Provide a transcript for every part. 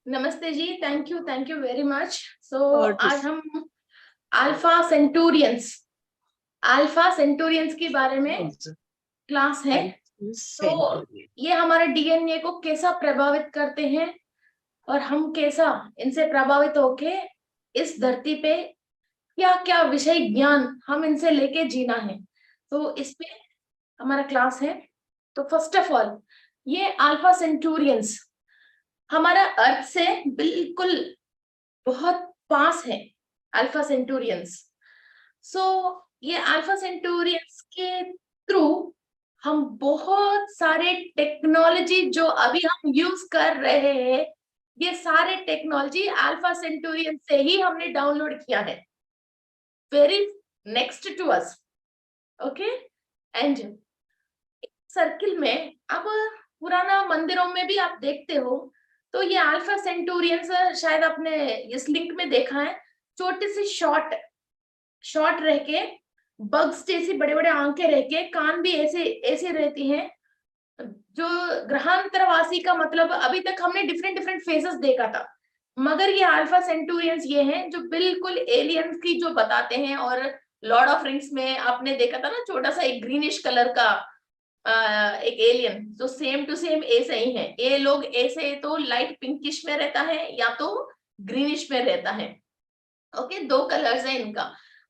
नमस्ते जी, thank you very much. सो और आज हम अल्फा सेंटूरियंस के बारे में क्लास है। तो ये हमारे डीएनए को कैसा प्रभावित करते हैं और हम कैसा इनसे प्रभावित होके इस धरती पे क्या क्या विषय ज्ञान हम इनसे लेके जीना है, तो इस पे हमारा क्लास है। तो फर्स्ट ऑफ ऑल, ये अल्फा सेंटूरियंस हमारा अर्थ से बिल्कुल बहुत पास है। अल्फा सेंटूरियंस, सो ये अल्फा सेंटूरियंस के थ्रू हम बहुत सारे टेक्नोलॉजी जो अभी हम यूज कर रहे हैं, ये सारे टेक्नोलॉजी अल्फा सेंटूरियन से ही हमने डाउनलोड किया है, very next to us. Okay, and circle में अब पुराना मंदिरों में भी आप देखते हो, तो ये अल्फा सेंटूरियंस शायद आपने इस लिंक में देखा है, छोटे से शॉर्ट शॉर्ट रह के, बग्स जैसी बड़े बड़े आंखें रह के, कान भी ऐसे ऐसे रहती हैं। जो ग्रहांतरवासी का मतलब अभी तक हमने डिफरेंट डिफरेंट फेसेस देखा था, मगर ये अल्फा सेंटूरियंस ये हैं जो बिल्कुल एलियंस की जो बताते हैं। और लॉर्ड ऑफ रिंग्स में आपने देखा था ना, छोटा सा एक ग्रीनिश कलर का एक एलियन, जो सेम टू सेम ऐसे ही है। ये लोग ऐसे तो लाइट पिंकिश में रहता है या तो ग्रीनिश में रहता है। ओके, दो कलर्स है इनका।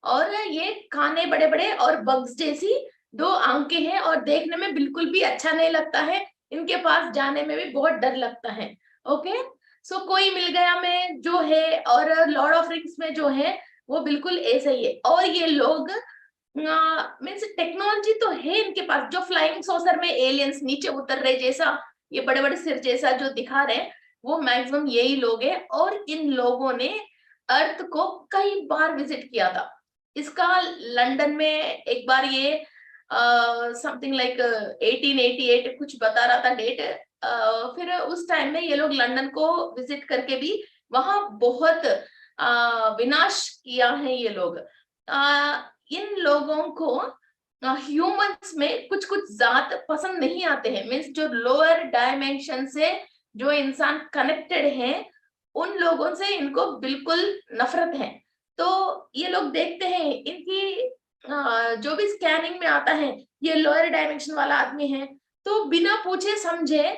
और ये खाने बड़े बड़े और बग्स जैसी दो आंखें हैं, और देखने में बिल्कुल भी अच्छा नहीं लगता है। इनके पास जाने में भी बहुत डर लगता है। ओके, सो कोई मिल गया में जो है और लॉर्ड ऑफ रिंग्स में जो है वो बिल्कुल ऐसे ही है। और ये लोग मीन्स टेक्नोलॉजी तो है इनके पास, जो फ्लाइंग सॉसर में एलियंस नीचे उतर रहे जैसा, ये बड़े बड़े सिर जैसा जो दिखा रहे हैं, वो मैक्सिमम यही लोग हैं। और इन लोगों ने अर्थ को कई बार विजिट किया था। इसका लंदन में एक बार ये समथिंग लाइक 1888 कुछ बता रहा था डेट। फिर उस टाइम में ये लोग लंदन को विजिट करके भी वहां बहुत विनाश किया है ये लोग। इन लोगों को ह्यूमंस में कुछ कुछ जात पसंद नहीं आते हैं, मीन्स जो लोअर डायमेंशन से जो इंसान कनेक्टेड हैं, उन लोगों से इनको बिल्कुल नफरत है। तो ये लोग देखते हैं इनकी जो भी स्कैनिंग में आता है, ये लोअर डायमेंशन वाला आदमी है, तो बिना पूछे समझे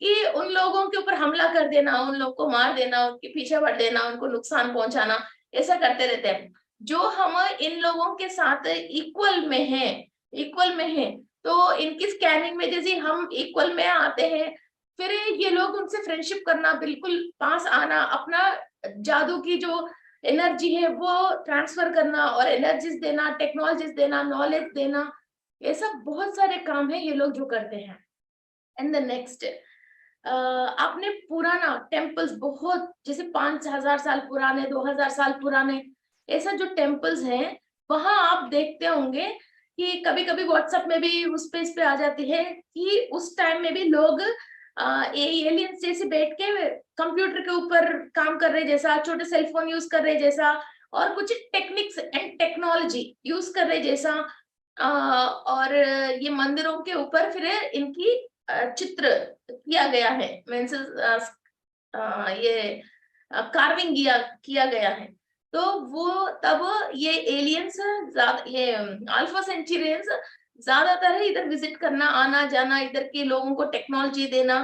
कि उन लोगों के ऊपर हमला कर देना, उन लोगों को मार देना, उनके पीछे पड़ देना, उनको नुकसान पहुंचाना, ऐसा करते रहते हैं। जो हम इन लोगों के साथ इक्वल में है, तो इनकी स्कैनिंग में जैसे हम इक्वल में आते हैं, फिर ये लोग उनसे फ्रेंडशिप करना, बिल्कुल पास आना, अपना जादू की जो एनर्जी है वो ट्रांसफर करना, और एनर्जीज देना, टेक्नोलॉजीज देना, नॉलेज देना, ये सब बहुत सारे काम है ये लोग जो करते हैं। एंड द नेक्स्ट, आपने पुराना टेम्पल्स, बहुत जैसे 5,000 साल पुराने, 2,000 साल पुराने, ऐसा जो टेम्पल्स हैं, वहां आप देखते होंगे कि कभी कभी व्हाट्सएप में भी उस पे इस पे आ जाती है कि उस टाइम में भी लोग एलियंस जैसे बैठ के कंप्यूटर के ऊपर काम कर रहे जैसा, छोटे सेलफोन यूज कर रहे जैसा, और कुछ टेक्निक्स एंड टेक्नोलॉजी यूज कर रहे जैसा। और ये मंदिरों के ऊपर फिर इनकी चित्र किया गया है, मीन्स ये कार्विंग किया गया है। तो वो तब ये एलियंस, ये अल्फा सेंचुरियंस ज्यादातर है इधर विजिट करना, आना जाना, इधर के लोगों को टेक्नोलॉजी देना,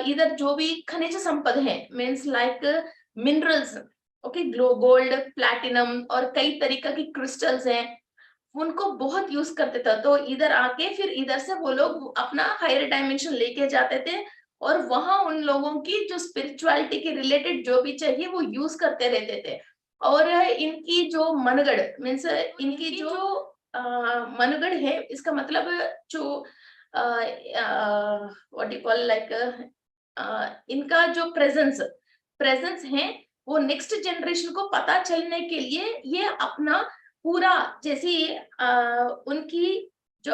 इधर जो भी खनिज संपद है, means like minerals, okay, gold, platinum और कई तरीका की क्रिस्टल्स हैं, उनको बहुत यूज करते थे। तो इधर आके फिर इधर से वो लोग अपना हायर डायमेंशन लेके जाते थे, और वहां उन लोगों की जो स्पिरिचुअलिटी के रिलेटेड जो भी चाहिए वो यूज करते रहते थे। और इनकी जो मनगढ़, मीन्स इनकी जो मनगढ़ है, इसका मतलब जो व्हाट यू कॉल लाइक, इनका जो प्रेजेंस है, वो नेक्स्ट जनरेशन को पता चलने के लिए ये अपना पूरा, जैसे उनकी जो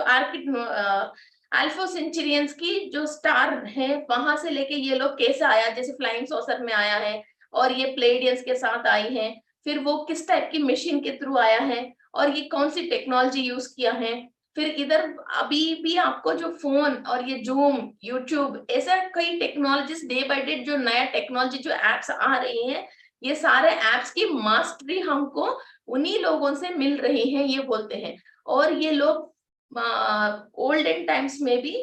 अल्फा सेंचुरियंस की जो स्टार है, वहां से लेके ये लोग कैसे आया, जैसे फ्लाइंग सॉसर में आया है, और ये प्लेडियंस के साथ आई है, फिर वो किस टाइप की मशीन के थ्रू आया है, और ये कौन सी टेक्नोलॉजी यूज किया है, फिर इधर अभी भी आपको जो फोन और ये जूम, यूट्यूब, ऐसा कई टेक्नोलॉजीज डे बाय डे, जो नया टेक्नोलॉजी जो एप्स आ रही हैं, ये सारे एप्स की मास्टरी हमको उन्हीं लोगों से मिल रही है, ये बोलते हैं। और ये लोग ओल्डन टाइम्स में भी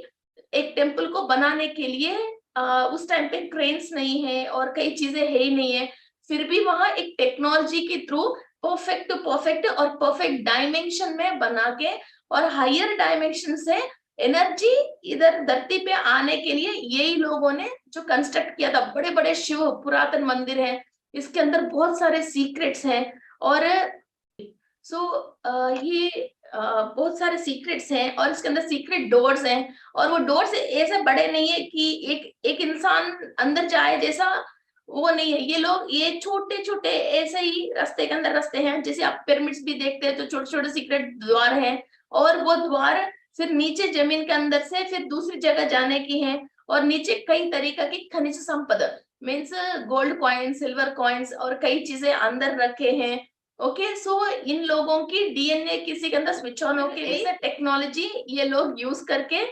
एक टेम्पल को बनाने के लिए उस टाइम पे ट्रेन्स नहीं है और कई चीजें है ही नहीं है, फिर भी वहां एक टेक्नोलॉजी के थ्रू परफेक्ट परफेक्ट और परफेक्ट डायमेंशन में बना के और हायर डायमेंशन से एनर्जी इधर धरती पे आने के लिए यही लोगों ने जो कंस्ट्रक्ट किया था। बड़े बड़े शिव पुरातन मंदिर हैं, इसके अंदर बहुत सारे सीक्रेट्स हैं। और ये बहुत सारे सीक्रेट्स हैं और इसके अंदर सीक्रेट डोर्स हैं। और वो डोर्स ऐसे बड़े नहीं है कि एक इंसान अंदर जाए जैसा, वो नहीं है। ये लोग ये छोटे छोटे ऐसे ही रास्ते के अंदर रास्ते हैं, जैसे आप पिरामिड्स भी देखते हैं तो छोटे छोटे सीक्रेट द्वार हैं। और वो द्वार फिर नीचे जमीन के अंदर से फिर दूसरी जगह जाने की है। और नीचे कई तरीका की खनिज संपदा means gold coins, silver coins और कई चीजें अंदर रखे हैं। ओके, सो इन लोगों की डीएनए किसी के अंदर स्विच ऑन होके लिए टेक्नोलॉजी ये लोग यूज करके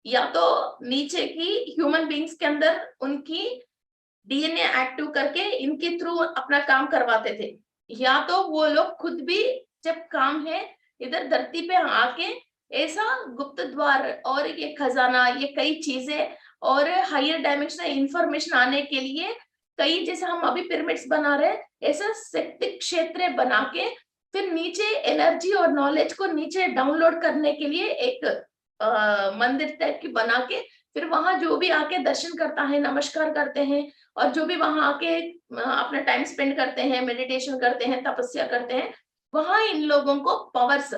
या तो नीचे की ह्यूमन बींग्स के अंदर उनकी डीएनए एक्टिव करके इनके थ्रू अपना काम करवाते थे, या तो वो लोग खुद भी जब काम है इधर धरती पे आके ऐसा गुप्त द्वार और ये खजाना, ये कई चीजें और हायर डायमेंशनल इंफॉर्मेशन आने के लिए कई, जैसे हम अभी पिरामिड्स बना रहे हैं, ऐसा शक्ति क्षेत्र बना के फिर नीचे एनर्जी और नॉलेज को नीचे डाउनलोड करने के लिए एक मंदिर टाइप की बना के फिर वहां जो भी आके दर्शन करता है, नमस्कार करते हैं और जो भी वहां आके अपना टाइम स्पेंड करते हैं, मेडिटेशन करते हैं, तपस्या करते हैं, वहां इन लोगों को पावर्स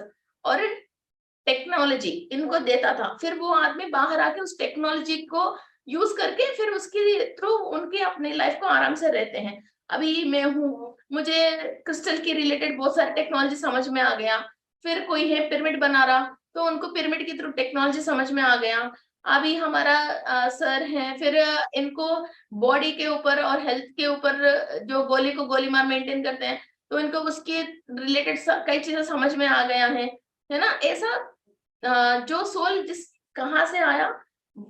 और टेक्नोलॉजी इनको देता था। फिर वो आदमी बाहर आके उस टेक्नोलॉजी को यूज करके फिर उसके थ्रू उनके अपने लाइफ को आराम से रहते हैं। अभी मैं हूँ, मुझे क्रिस्टल की रिलेटेड बहुत सारी टेक्नोलॉजी समझ में आ गया। फिर कोई है पिरामिड बना रहा तो उनको पिरामिड के थ्रू टेक्नोलॉजी समझ में आ गया। अभी हमारा सर है, फिर इनको बॉडी के ऊपर और हेल्थ के ऊपर जो गोली को गोली मार मेंटेन करते हैं, तो इनको उसके रिलेटेड कई चीजें समझ में आ गया है ना। ऐसा जो सोल जिस कहाँ से आया,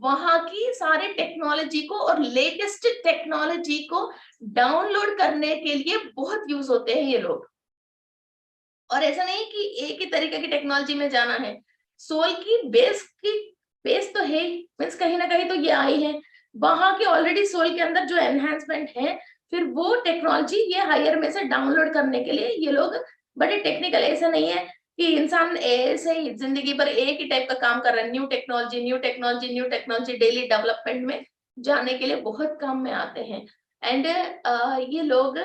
वहां की सारी टेक्नोलॉजी को और लेटेस्ट टेक्नोलॉजी को डाउनलोड करने के लिए बहुत यूज होते हैं ये लोग। और ऐसा नहीं कि एक ही तरीके की टेक्नोलॉजी में जाना है, सोल की बेस तो है, मीन्स कहीं ना कहीं तो ये आई है। वहां के ऑलरेडी सोल के अंदर जो एनहांसमेंट है, फिर वो टेक्नोलॉजी ये हायर में से डाउनलोड करने के लिए ये लोग बड़े टेक्निकल, ऐसा नहीं है कि इंसान ऐसे ही जिंदगी भर एक ही टाइप का काम कर रहा है। New technology new technology new technology daily development में जाने के लिए बहुत काम में आते हैं। एंड ये लोग,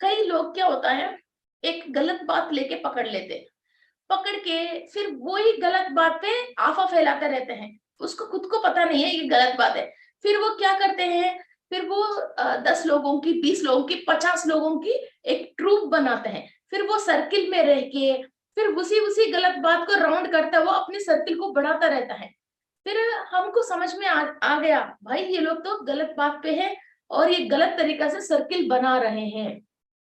कई लोग क्या होता है, एक गलत बात लेके पकड़ लेते, पकड़ के फिर वही गलत बात पे आफा फैलाते रहते हैं। उसको खुद को पता नहीं है ये गलत बात है। फिर वो क्या करते हैं, फिर वो 10 लोगों की, 20 लोगों की, 50 लोगों की एक ट्रूप बनाते हैं। फिर वो सर्किल में रह के फिर उसी गलत बात को राउंड करता है, वो अपने सर्किल को बढ़ाता रहता है। फिर हमको समझ में आ गया भाई ये लोग तो गलत बात पे है और ये गलत तरीका से सर्किल बना रहे हैं।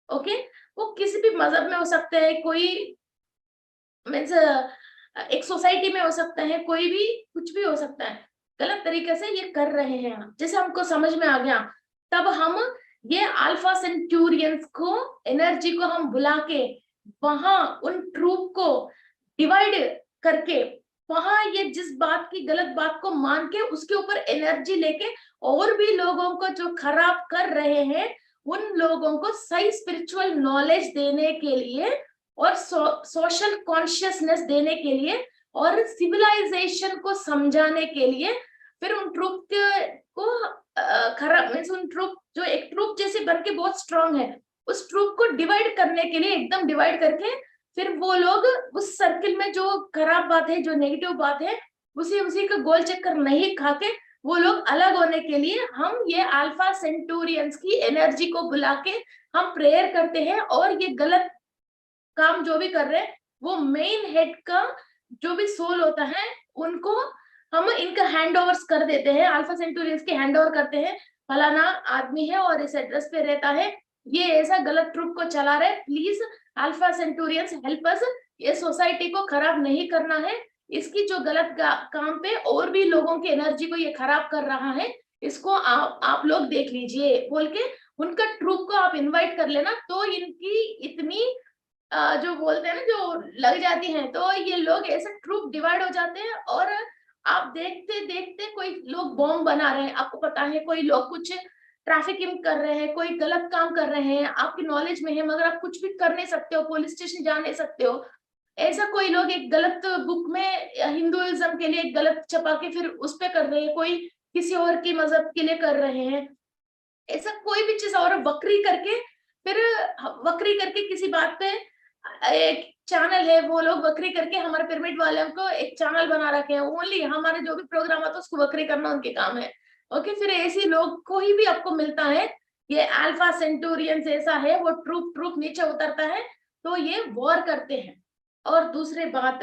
ओके, वो किसी भी मजहब में हो सकते हैं, कोई मीन्स एक सोसाइटी में हो सकता है, कोई भी कुछ भी हो सकता है, गलत तरीके से ये कर रहे हैं। जैसे हमको समझ में आ गया, तब हम ये अल्फा सेंटूरियंस को एनर्जी को हम बुला के वहां उन ट्रूप को डिवाइड करके वहां ये जिस बात की गलत बात को मान के उसके ऊपर एनर्जी लेके और भी लोगों को जो खराब कर रहे हैं उन लोगों को सही स्पिरिचुअल नॉलेज देने के लिए और सोशल कॉन्शियसनेस देने के लिए और सिविलाइजेशन को समझाने के लिए फिर उन ट्रूप को खराब मीन्स उन ट्रूप जो एक ट्रूप जैसे बन के बहुत स्ट्रांग है, उस ट्रूप को डिवाइड करने के लिए एकदम डिवाइड करके फिर वो लोग उस सर्किल में जो खराब बात है, जो नेगेटिव बात है, उसी का गोल चक्कर नहीं खा के वो लोग अलग होने के लिए हम ये अल्फा सेंटूरियंस की एनर्जी को बुला के हम प्रेयर करते हैं। और ये गलत काम जो भी कर रहे हैं वो मेन हेड का जो भी सोल होता है उनको हम इनका हैंड ओवर्स कर देते हैं, अल्फा सेंटूरियंस के हैंड ओवर करते हैं। फलाना आदमी है और इस एड्रेस पे रहता है, ये ऐसा गलत ट्रूप को चला रहे, प्लीज अल्फा सेंटूरियंस हेल्प अस, ये सोसाइटी को खराब नहीं करना है, इसकी जो गलत काम पे और भी लोगों की एनर्जी को ये खराब कर रहा है, इसको आप लोग देख लीजिए बोल के उनका ट्रूप को आप इनवाइट कर लेना। तो इनकी इतनी जो बोलते हैं ना जो लग जाती हैं, तो ये लोग ऐसे ट्रूप डिवाइड हो जाते हैं। और आप देखते देखते कोई लोग बॉम्ब बना रहे हैं, आपको पता है, कोई लोग कुछ ट्रैफिकिंग कर रहे हैं, कोई गलत काम कर रहे हैं, आपकी नॉलेज में है मगर आप कुछ भी कर नहीं सकते हो, पुलिस स्टेशन जा नहीं सकते हो। ऐसा कोई लोग एक गलत बुक में हिंदुइज्म के लिए एक गलत छपा के फिर उस पे कर रहे हैं, कोई किसी और की मजहब के लिए कर रहे हैं, ऐसा कोई भी चीज। और वक्री करके फिर वक्री करके किसी बात पे एक चैनल है, वो लोग वक्री करके हमारे पिरामिड वालों को एक चैनल बना रखे हैं, ओनली हमारे जो भी प्रोग्राम आता है उसको वक्री करना उनके काम है। ओके, फिर ऐसे लोग कोई भी आपको मिलता है, ये अल्फा सेंटूरियंस ऐसा है, वो ट्रूप ट्रूप नीचे उतरता है तो ये वॉर करते हैं। और दूसरी बात,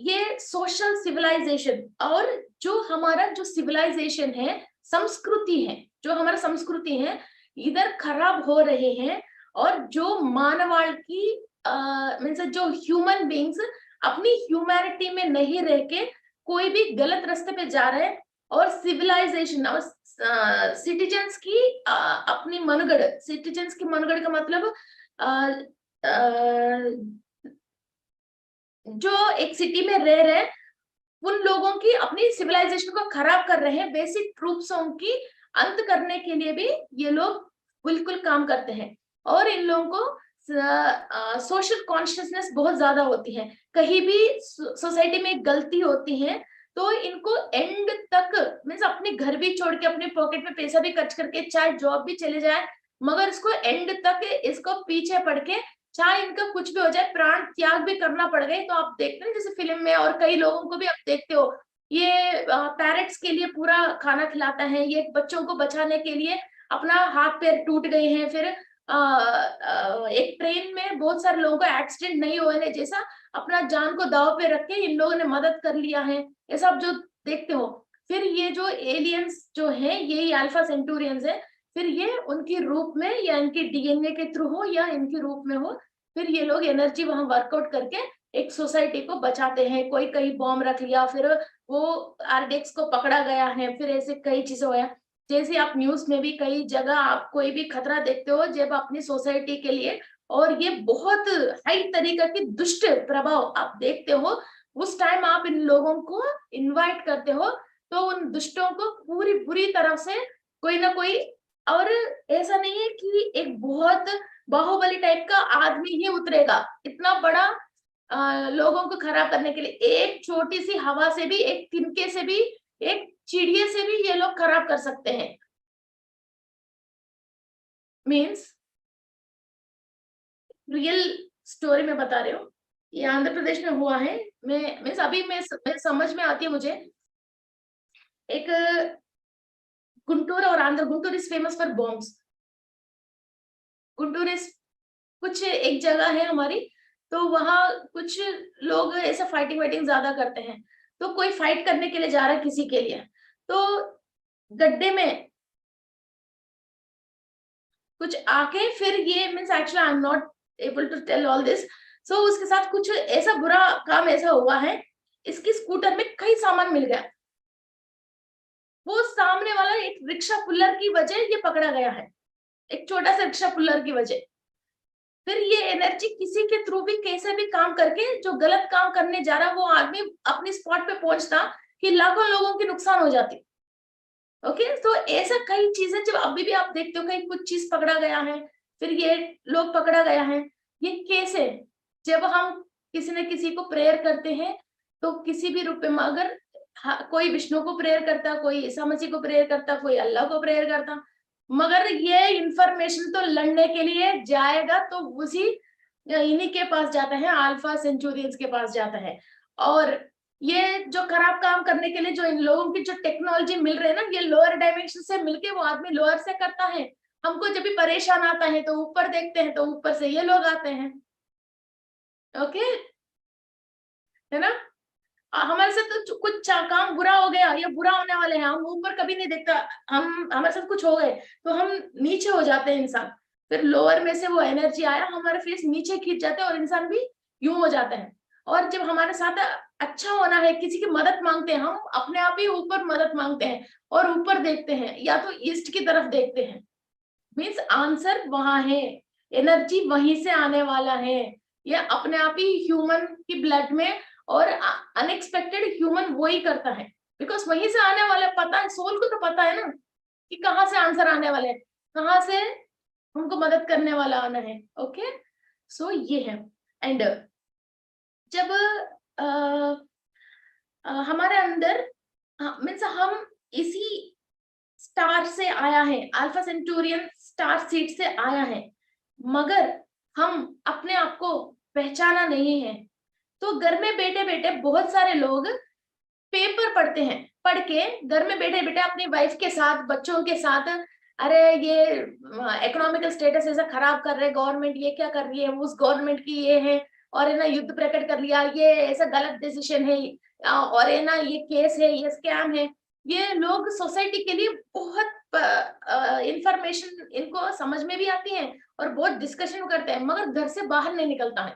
ये सोशल सिविलाइजेशन और जो हमारा जो सिविलाइजेशन है, संस्कृति है, जो हमारा संस्कृति है इधर खराब हो रहे हैं। और जो मानवाल की मीन्स जो ह्यूमन बींग्स अपनी ह्यूमैनिटी में नहीं रह के कोई भी गलत रास्ते पे जा रहे हैं, और सिविलाइजेशन और सिटीजन्स की अपनी मनगढ़, सिटीजन्स की मनगढ़ का मतलब जो एक सिटी में रह रहे हैं उन लोगों की अपनी सिविलाइजेशन को खराब कर रहे हैं, बेसिक ट्रूप्सों की अंत करने के लिए भी ये लोग बिल्कुल काम करते हैं। और इन लोगों को सोशल कॉन्शियसनेस बहुत ज्यादा होती है, कहीं भी सोसाइटी में गलती होती है तो इनको एंड तक मीन्स अपने घर भी छोड़ के अपने पॉकेट में पैसा भी खर्च करके चाहे जॉब भी चले जाए, मगर इसको एंड तक इसको पीछे पड़ के चाहे इनका कुछ भी हो जाए प्राण त्याग भी करना पड़ गए। तो आप देखते हैं जैसे फिल्म में, और कई लोगों को भी आप देखते हो, ये पेरेंट्स के लिए पूरा खाना खिलाता है, ये बच्चों को बचाने के लिए अपना हाथ पैर टूट गए हैं, फिर एक ट्रेन में बहुत सारे लोगों को एक्सीडेंट नहीं होने जैसा अपना जान को दाव पे रख के इन लोगों ने मदद कर लिया है, ऐसा आप जो देखते हो। फिर ये जो एलियंस जो है यही अल्फा सेंटूरियंस है, फिर ये उनकी रूप में या इनके डीएनए के थ्रू हो या इनके रूप में हो, फिर ये लोग एनर्जी वहां वर्कआउट करके एक सोसाइटी को बचाते हैं। कोई कहीं बॉम्ब रख लिया, फिर वो आरडीएक्स को पकड़ा गया है, फिर ऐसे कई चीजें हुआ। जैसे आप न्यूज में भी कई जगह आप कोई भी खतरा देखते हो जब अपनी सोसाइटी के लिए, और ये बहुत हाई तरीके की दुष्ट प्रभाव आप देखते हो, उस टाइम आप इन लोगों को इनवाइट करते हो तो उन दुष्टों को पूरी बुरी तरह से कोई ना कोई, और ऐसा नहीं है कि एक बहुत बाहुबली टाइप का आदमी ही उतरेगा इतना बड़ा लोगों को खराब करने के लिए। एक छोटी सी हवा से भी, एक तिनके से भी, एक चिड़िया से भी ये लोग खराब कर सकते हैं। मीन्स रियल स्टोरी में बता रहे हो, ये आंध्र प्रदेश में हुआ है। मैं मीन्स अभी मैं समझ में आती है मुझे। एक गुंटूर और Andhra, Guntur is famous for bombs. Guntur is कुछ एक जगह है हमारी, तो वहां कुछ लोग ऐसा फाइटिंग वाइटिंग ज्यादा करते हैं, तो कोई फाइट करने के लिए जा रहा है किसी के लिए, तो गड्ढे में कुछ आके फिर ये means actually I am not able to tell all this, so उसके साथ कुछ ऐसा बुरा काम ऐसा हुआ है, इसकी स्कूटर में कई सामान मिल गया, वो सामने वाला एक रिक्शा पुल्लर की वजह ये पकड़ा गया है, एक छोटा सा रिक्शा पुल्लर की वजह। फिर ये एनर्जी किसी के थ्रू भी कैसे भी काम करके जो गलत काम करने जा रहा वो आदमी अपनी स्पॉट पे पहुंचता कि लाखों लोगों की नुकसान हो जाती। ओके, तो ऐसा कई चीजें जब अभी भी आप देखते हो कहीं कुछ चीज पकड़ा गया है, फिर ये लोग पकड़ा गया है, ये कैसे, जब हम किसी न किसी को प्रेयर करते हैं तो किसी भी रूप में, अगर कोई विष्णु को प्रेयर करता, कोई ईसा मसीह को प्रेयर करता, कोई अल्लाह को प्रेयर करता, मगर ये इंफॉर्मेशन तो लड़ने के लिए जाएगा तो उसी इन्हीं के पास जाता है, अल्फा सेंचुरियंस के पास जाता है। और ये जो खराब काम करने के लिए जो इन लोगों की जो टेक्नोलॉजी मिल रही है ना, ये लोअर डायमेंशन से मिलके वो आदमी लोअर से करता है। हमको जब भी परेशान आता है तो ऊपर देखते हैं तो ऊपर से ये लोग आते हैं। ओके, है ना, हमारे साथ तो कुछ काम बुरा हो गया या बुरा होने वाले हैं, हम ऊपर कभी नहीं देखता, हम हमारे साथ कुछ हो गए तो हम नीचे हो जाते हैं इंसान, फिर लोअर में से वो एनर्जी आया हमारे फेस नीचे खींच जाते हैं और इंसान भी यूं हो जाता है। और जब हमारे साथ अच्छा होना है, किसी की मदद मांगते हैं, हम अपने आप ही ऊपर मदद मांगते हैं और ऊपर देखते हैं या तो ईस्ट की तरफ देखते हैं। मीन्स आंसर वहां है, एनर्जी वहीं से आने वाला है। ये अपने आप ही ह्यूमन की ब्लड में, और अनएक्सपेक्टेड ह्यूमन वो ही करता है, बिकॉज वहीं से आने वाला है। पता है, सोल को तो पता है ना कि कहाँ से आंसर आने वाले हैं, कहाँ से हमको मदद करने वाला आना है। ओके, सो ये है। एंड जब हमारे अंदर मीन्स हम इसी स्टार से आया है, अल्फा सेंटूरियन स्टार सीड से आया है, मगर हम अपने आप को पहचाना नहीं है। तो घर में बैठे बैठे बहुत सारे लोग पेपर पढ़ते हैं, पढ़ के घर में बैठे बैठे अपनी वाइफ के साथ, बच्चों के साथ, अरे ये इकोनॉमिकल स्टेटस ऐसा खराब कर रहे गवर्नमेंट, ये क्या कर रही है, उस गवर्नमेंट की ये है, और है ना युद्ध प्रकट कर लिया, ये ऐसा गलत डिसीजन है, और है ना ये केस है, ये स्कैम है। ये लोग सोसाइटी के लिए बहुत इंफॉर्मेशन इनको समझ में भी आती है और बहुत डिस्कशन करते हैं, मगर घर से बाहर नहीं निकलता है।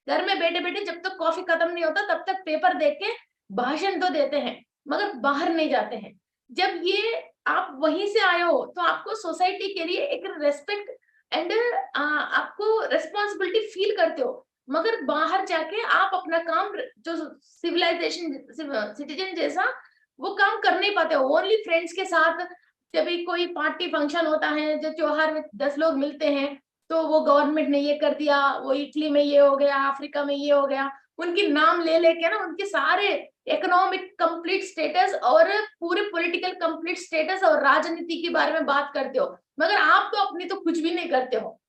घर में बैठे बैठे जब तक कॉफी खत्म नहीं होता तब तक पेपर देख के भाषण तो देते हैं, मगर बाहर नहीं जाते हैं। जब ये आप वहीं से आए हो तो आपको सोसाइटी के लिए एक रेस्पेक्ट एंड आपको रेस्पॉन्सिबिलिटी फील करते हो, मगर बाहर जाके आप अपना काम जो सिविलाइजेशन सिटीजन जैसा वो काम कर नहीं पाते हो। ओनली फ्रेंड्स के साथ जब भी कोई पार्टी फंक्शन होता है, जो त्योहार में 10 लोग मिलते हैं, तो वो गवर्नमेंट ने ये कर दिया, वो इटली में ये हो गया, अफ्रीका में ये हो गया, उनके नाम ले लेके ना उनके सारे इकोनॉमिक कंप्लीट स्टेटस और पूरे पॉलिटिकल कंप्लीट स्टेटस और राजनीति के बारे में बात करते हो, मगर आप तो अपनी तो कुछ भी नहीं करते हो।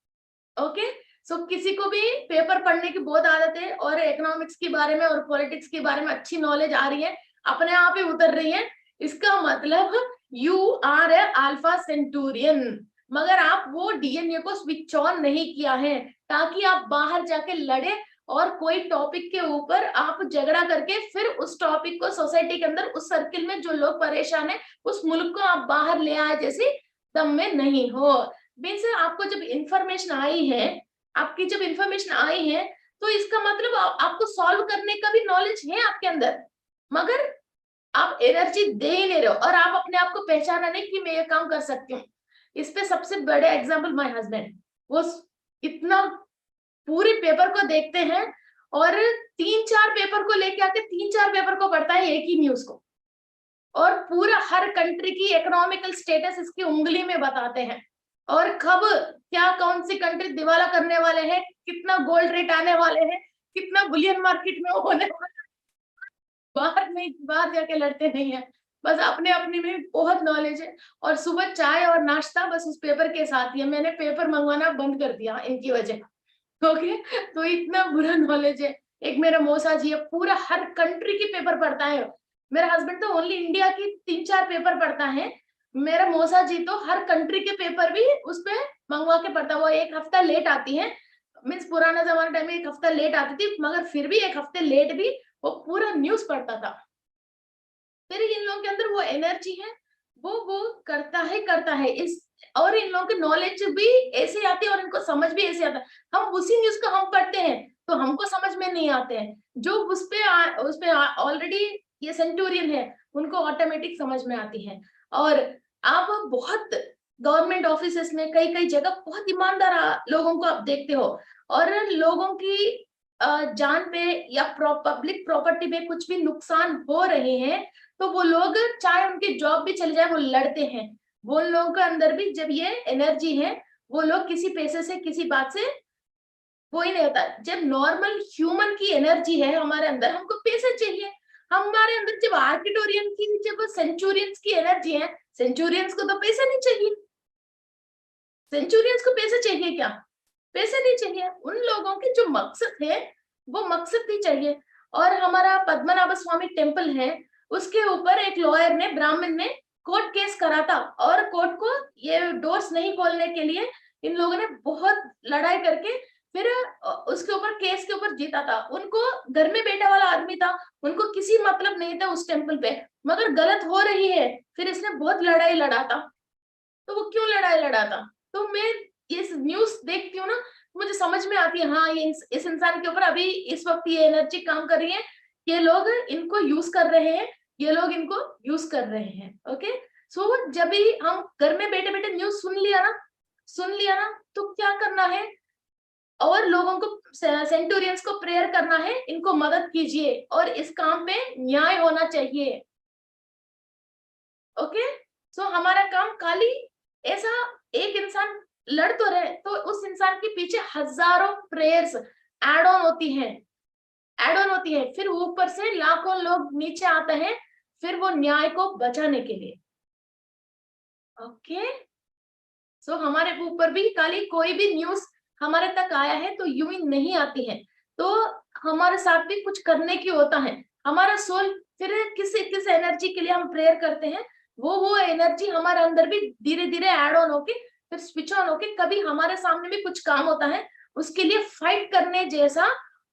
ओके, सो किसी को भी पेपर पढ़ने की बहुत आदत है और इकोनॉमिक्स के बारे में और पॉलिटिक्स के बारे में अच्छी नॉलेज आ रही है, अपने आप ही उतर रही है, इसका मतलब you are a alpha centurion. मगर आप वो डीएनए को स्विच ऑन नहीं किया है ताकि आप बाहर जाके लड़े और कोई टॉपिक के ऊपर आप झगड़ा करके फिर उस टॉपिक को सोसाइटी के अंदर उस सर्किल में जो लोग परेशान है उस मुल्क को आप बाहर ले आए जैसे दम में नहीं हो। मीन्स आपको जब इंफॉर्मेशन आई है, आपकी जब इंफॉर्मेशन आई है, तो इसका मतलब आपको सॉल्व करने का भी नॉलेज है आपके अंदर, मगर आप एनर्जी दे ही नहीं रहे हो और आप अपने आप को पहचाना नहीं कि मैं ये काम कर सकती हूँ। इस पे सबसे बड़े एग्जाम्पल माय हस्बैंड, वो इतना पूरे पेपर को देखते हैं और 3-4 पेपर को लेके आके 3-4 पेपर को पढ़ता है एक ही न्यूज को, और पूरा हर कंट्री की इकोनॉमिकल स्टेटस इसकी उंगली में बताते हैं, और कब क्या कौन सी कंट्री दिवाला करने वाले हैं, कितना गोल्ड रेट आने वाले हैं, कितना बुलियन मार्केट में होने वाला, बाहर नहीं, बाहर जाके लड़ते नहीं है, बस अपने अपने में बहुत नॉलेज है। और सुबह चाय और नाश्ता बस उस पेपर के साथ ही है, मैंने पेपर मंगवाना बंद कर दिया इनकी वजह। ओके, तो इतना बुरा नॉलेज है। एक मेरा मौसा जी है, पूरा हर कंट्री की पेपर पढ़ता है। मेरा हस्बैंड तो ओनली इंडिया की 3-4 पेपर पढ़ता है, मेरा मौसा जी तो हर कंट्री के पेपर भी उस पे मंगवा के पढ़ता है। वो एक हफ्ता लेट आती है, मीन्स पुराना जमाना टाइम में एक हफ्ता लेट आती थी, मगर फिर भी एक हफ्ते लेट भी वो पूरा न्यूज पढ़ता था। फिर इन लोगों के अंदर वो एनर्जी है, वो करता है इस, और इन लोगों की नॉलेज भी ऐसे आती है और इनको समझ भी ऐसे आता है। हम उसी न्यूज को हम पढ़ते हैं तो हमको समझ में नहीं आते हैं, जो उस पे ऑलरेडी ये सेंटूरियन है उनको ऑटोमेटिक समझ में आती है। और आप बहुत गवर्नमेंट ऑफिसेस में कई कई जगह बहुत ईमानदार लोगों को आप देखते हो, और लोगों की जान पे या पब्लिक प्रॉपर्टी में कुछ भी नुकसान हो रहे हैं तो वो लोग चाहे उनकी जॉब भी चली जाए वो लड़ते हैं। वो लोगों के अंदर भी जब ये एनर्जी है, वो लोग किसी पैसे से किसी बात से वो ही नहीं होता। जब नॉर्मल ह्यूमन की एनर्जी है हमारे अंदर, हमको पैसे चाहिए, हमारे अंदर जब आर्किटोरियन की, जब सेंचुरियंस की एनर्जी है, सेंचुरियंस को तो पैसे नहीं चाहिए, सेंचुरियंस को पैसे चाहिए क्या? पैसे नहीं चाहिए, उन लोगों की जो मकसद है वो मकसद भी चाहिए। और हमारा पद्मनाभ स्वामी टेम्पल है, उसके ऊपर एक लॉयर ने, ब्राह्मण ने कोर्ट केस करा था, और कोर्ट को ये डोर्स नहीं खोलने के लिए इन लोगों ने बहुत लड़ाई करके फिर उसके ऊपर केस के ऊपर जीता था। उनको घर में बैठा वाला आदमी था, उनको किसी मतलब नहीं था उस टेम्पल पे, मगर गलत हो रही है, फिर इसने बहुत लड़ाई लड़ा था। तो वो क्यों लड़ाई लड़ा था? तो मैं ये न्यूज देखती हूँ ना, मुझे समझ में आती है, हाँ ये इस इंसान के ऊपर अभी इस वक्त ये एनर्जी काम कर रही है, ये लोग इनको यूज कर रहे हैं, ये लोग इनको यूज कर रहे हैं। ओके, सो जब भी हम घर में बैठे बैठे न्यूज सुन लिया ना, तो क्या करना है, और लोगों को, सेंटूरियंस को प्रेयर करना है, इनको मदद कीजिए और इस काम पे न्याय होना चाहिए। ओके, सो हमारा काम खाली ऐसा एक इंसान लड़ तो रहे, तो उस इंसान के पीछे हजारों प्रेयर्स एड ऑन होती है, फिर ऊपर से लाखों लोग नीचे आते हैं, फिर वो न्याय को बचाने के लिए। ओके, सो हमारे ऊपर भी खाली कोई भी न्यूज हमारे तक आया है तो यूं ही नहीं आती है, तो हमारे साथ भी कुछ करने की होता है। हमारा सोल फिर किस एनर्जी के लिए हम प्रेयर करते हैं, वो एनर्जी हमारे अंदर भी धीरे धीरे ऐड ऑन होके फिर स्विच ऑन होके, कभी हमारे सामने भी कुछ काम होता है उसके लिए फाइट करने जैसा,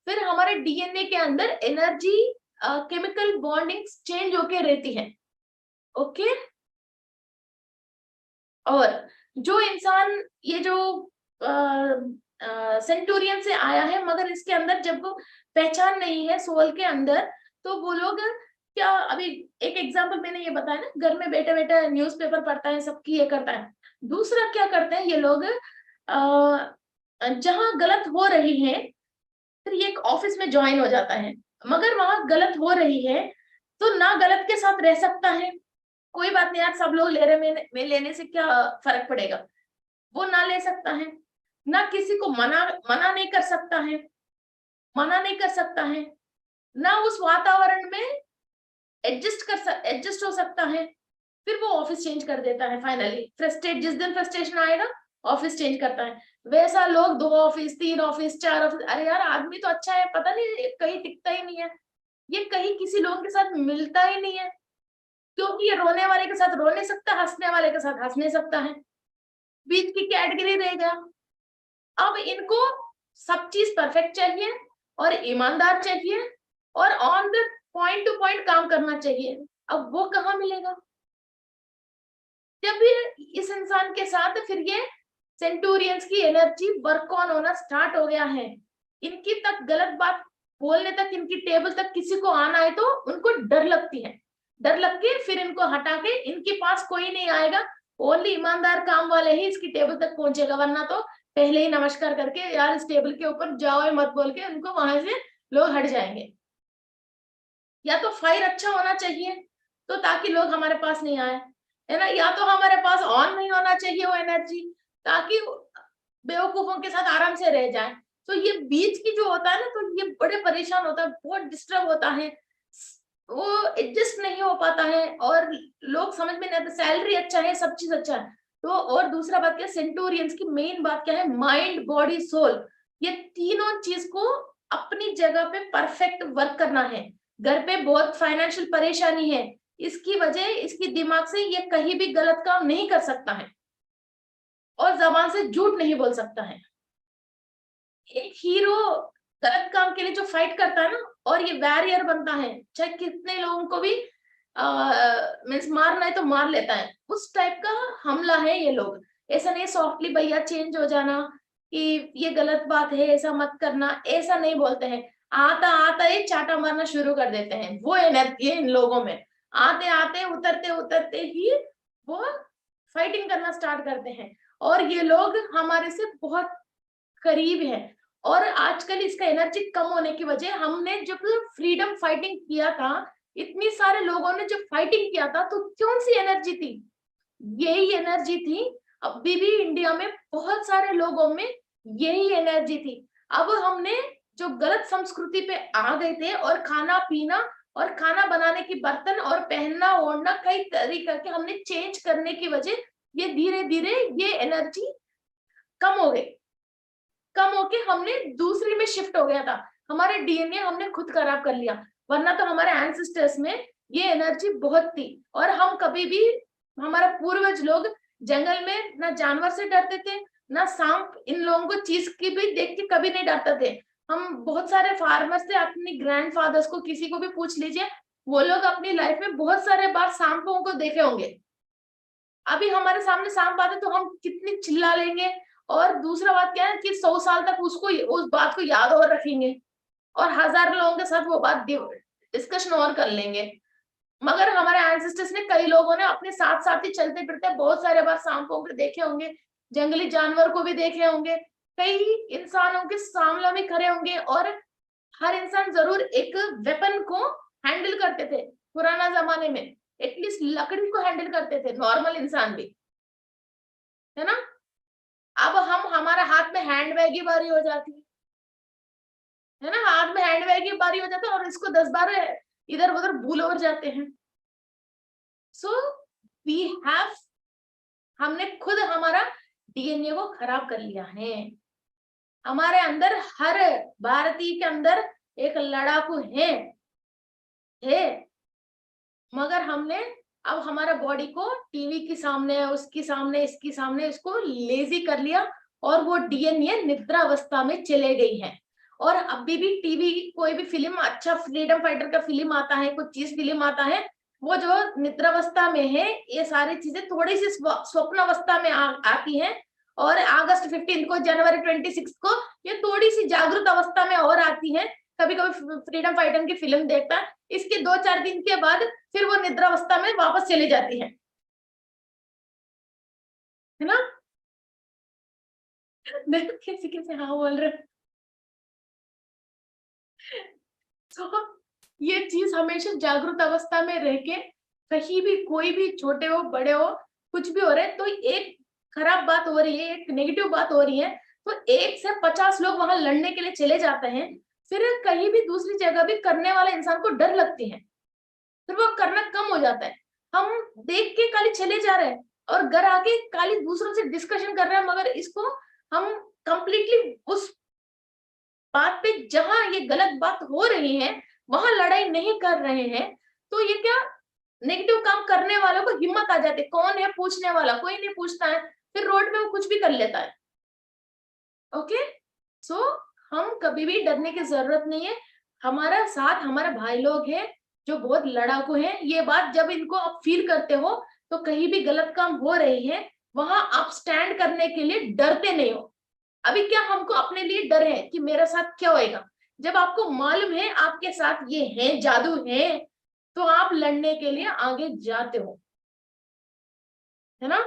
फिर हमारे डीएनए के अंदर एनर्जी केमिकल बॉन्डिंग्स चेंज होके रहती है। ओके, और जो इंसान ये जो सेंटूरियन से आया है, मगर इसके अंदर जब वो पहचान नहीं है सोल के अंदर, तो वो लोग क्या, अभी एक एग्जांपल मैंने ये बताया ना, घर में बैठे बैठे न्यूज़पेपर पढ़ता है, सबकी ये करता है। दूसरा क्या करते हैं ये लोग, जहां गलत हो रही है, फिर ये एक ऑफिस में ज्वाइन हो जाता है, मगर वहां गलत हो रही है तो ना गलत के साथ रह सकता है, कोई बात नहीं यार सब लोग ले रहे, मैं लेने से क्या फर्क पड़ेगा, वो ना ले सकता है, ना किसी को मना नहीं कर सकता है, ना उस वातावरण में एडजस्ट हो सकता है, फिर वो ऑफिस चेंज कर देता है फाइनली, जिस दिन फ्रस्ट्रेशन आएगा ऑफिस चेंज करता है। वैसा लोग 2 ऑफिस 3 ऑफिस 4 ऑफिस, अरे यार आदमी तो अच्छा है, पता नहीं कहीं टिकता ही नहीं है, ये कहीं किसी लोगों के साथ मिलता ही नहीं है, क्योंकि ये रोने वाले के साथ रो नहीं सकता, हंसने वाले के साथ हंस नहीं सकता है, बीच की कैटेगरी रहेगा। अब इनको सब चीज परफेक्ट चाहिए और ईमानदार चाहिए और on the point two point काम करना चाहिए, अब वो कहाँ मिलेगा? जब भी इस इंसान के साथ फिर ये सेंटूरियंस की एनर्जी वर्क ऑन होना स्टार्ट हो गया है, इनकी तक गलत बात बोलने तक, इनकी टेबल तक किसी को आना है तो उनको डर लगती है, डर लग के फिर इनको हटा के इनके पास कोई नहीं आएगा, ओनली ईमानदार काम वाले ही इसकी टेबल तक पहुंचेगा, वरना तो पहले ही नमस्कार करके यार इस टेबल के ऊपर जाओ मत बोल के उनको वहां से लोग हट जाएंगे। या तो फायर अच्छा होना चाहिए तो ताकि लोग हमारे पास नहीं आए, है ना, या तो हमारे पास ऑन नहीं होना चाहिए वो एनर्जी ताकि बेवकूफों के साथ आराम से रह जाए। तो ये बीच की जो होता है ना, तो ये बड़े परेशान होता है, बहुत डिस्टर्ब होता है, वो एडजस्ट नहीं हो पाता है और लोग समझ में नहीं आता, सैलरी अच्छा है सब चीज अच्छा है तो, और दूसरा बात क्या, सेंटूरियंस की मेन बात क्या है, माइंड बॉडी सोल, ये तीनों चीज को अपनी जगह पे परफेक्ट वर्क करना है। घर पे बहुत फाइनेंशियल परेशानी है, इसकी वजह इसकी दिमाग से ये कहीं भी गलत काम नहीं कर सकता है और जबान से झूठ नहीं बोल सकता है। एक हीरो गलत काम के लिए जो फाइट करता है ना, और ये वैरियर बनता है, चाहे कितने लोगों को भी मीन्स मारना है तो मार लेता है, उस टाइप का हमला है ये लोग। ऐसा नहीं सॉफ्टली भैया चेंज हो जाना कि ये गलत बात है ऐसा मत करना, ऐसा नहीं बोलते हैं, आता आता ही चाटा मारना शुरू कर देते हैं, वो एनर्जी है इन लोगों में, आते आते उतरते उतरते ही वो फाइटिंग करना स्टार्ट करते हैं, और ये लोग हमारे से बहुत करीब है। और आजकल इसका एनर्जी कम होने की वजह, हमने जब फ्रीडम फाइटिंग किया था, इतनी सारे लोगों ने जब फाइटिंग किया था, तो कौन सी एनर्जी थी, यही एनर्जी थी। अभी भी इंडिया में बहुत सारे लोगों में यही एनर्जी थी। अब हमने जो गलत संस्कृति पे आ गए थे, और खाना पीना और खाना बनाने की बर्तन और पहनना ओढ़ना कई तरीके के हमने चेंज करने की वजह, ये धीरे धीरे ये एनर्जी कम हो गई, कम होके हमने दूसरी में शिफ्ट हो गया था, हमारे डीएनए हमने खुद खराब कर लिया, वरना तो हमारे एंसेस्टर्स में ये एनर्जी बहुत थी। और हम कभी भी, हमारा पूर्वज लोग जंगल में ना जानवर से डरते थे, ना सांप, इन लोगों को चीज की भी देख के कभी नहीं डरते थे। हम बहुत सारे फार्मर्स थे, अपने ग्रैंडफादर्स को किसी को भी पूछ लीजिए, वो लोग अपनी लाइफ में बहुत सारे बार सांपों को देखे होंगे। अभी हमारे सामने सांप आते तो हम कितनी चिल्ला लेंगे और दूसरा बात क्या है कि 100 साल तक उसको उस बात को याद और रखेंगे और 1000 लोगों के साथ वो बात डिस्कशन और कर लेंगे। मगर हमारे एंसेस्टर्स ने, कई लोगों ने अपने साथ साथ ही चलते फिरते बहुत सारे बार सांपों को देखे होंगे, जंगली जानवर को भी देखे होंगे, कई इंसानों के सामने में खड़े होंगे और हर इंसान जरूर एक वेपन को हैंडल करते थे। पुराना जमाने में एटलीस्ट लकड़ी को हैंडल करते थे नॉर्मल इंसान भी, है ना। अब हम, हमारा हाथ में हैंड बैग की बारी हो जाती है ना, हाथ में हैंड बैग की बारी हो जाती है और इसको 10 बार इधर उधर भूल और जाते हैं। सो वी हैव, हमने खुद हमारा डीएनए को खराब कर लिया है। हमारे अंदर, हर भारतीय के अंदर एक लड़ाकू है, मगर हमने अब हमारा बॉडी को टीवी के सामने, उसके सामने, इसके सामने इसको लेजी कर लिया और वो डीएनए निद्रावस्था में चले गई है। और अभी भी टीवी, कोई भी फिल्म, अच्छा फ्रीडम फाइटर का फिल्म आता है, कुछ चीज फिल्म आता है, वो जो निद्रावस्था में है, ये सारी चीजें थोड़ी सी स्वप्नावस्था में आती है। और अगस्त 15 को, जनवरी 26 को ये थोड़ी सी जागृत अवस्था में और आती है। कभी कभी फ्रीडम फाइटर की फिल्म देखता है, इसके 2-4 दिन के बाद फिर वो निद्रावस्था में वापस चली जाती है ना। देखो कैसे कैसे हाँ बोल रहे। तो ये चीज हमेशा जागृत अवस्था में रह के, कहीं भी कोई भी छोटे हो बड़े हो कुछ भी हो रहे हैं, तो एक खराब बात हो रही है, एक नेगेटिव बात हो रही है, तो 1 से 50 लोग वहां लड़ने के लिए चले जाते हैं। फिर कहीं भी दूसरी जगह भी करने वाले इंसान को डर लगती है, फिर वो करना कम हो जाता है। हम देख के खाली चले जा रहे हैं और घर आके खाली दूसरों से डिस्कशन कर रहे हैं, मगर इसको हम कंप्लीटली उस बात पे, जहां ये गलत बात हो रही है, वहां लड़ाई नहीं कर रहे हैं। तो ये क्या, नेगेटिव काम करने वालों को हिम्मत आ जाती है, कौन है पूछने वाला, कोई नहीं पूछता है, फिर रोड पे वो कुछ भी कर लेता है। ओके, सो हम कभी भी डरने की जरूरत नहीं है। हमारा साथ हमारे भाई लोग हैं जो बहुत लड़ाकू हैं। ये बात जब इनको आप फील करते हो, तो कहीं भी गलत काम हो रही है, वहां आप स्टैंड करने के लिए डरते नहीं हो। अभी क्या हमको अपने लिए डर है कि मेरे साथ क्या होएगा, जब आपको मालूम है आपके साथ ये है, जादू है, तो आप लड़ने के लिए आगे जाते हो, है ना।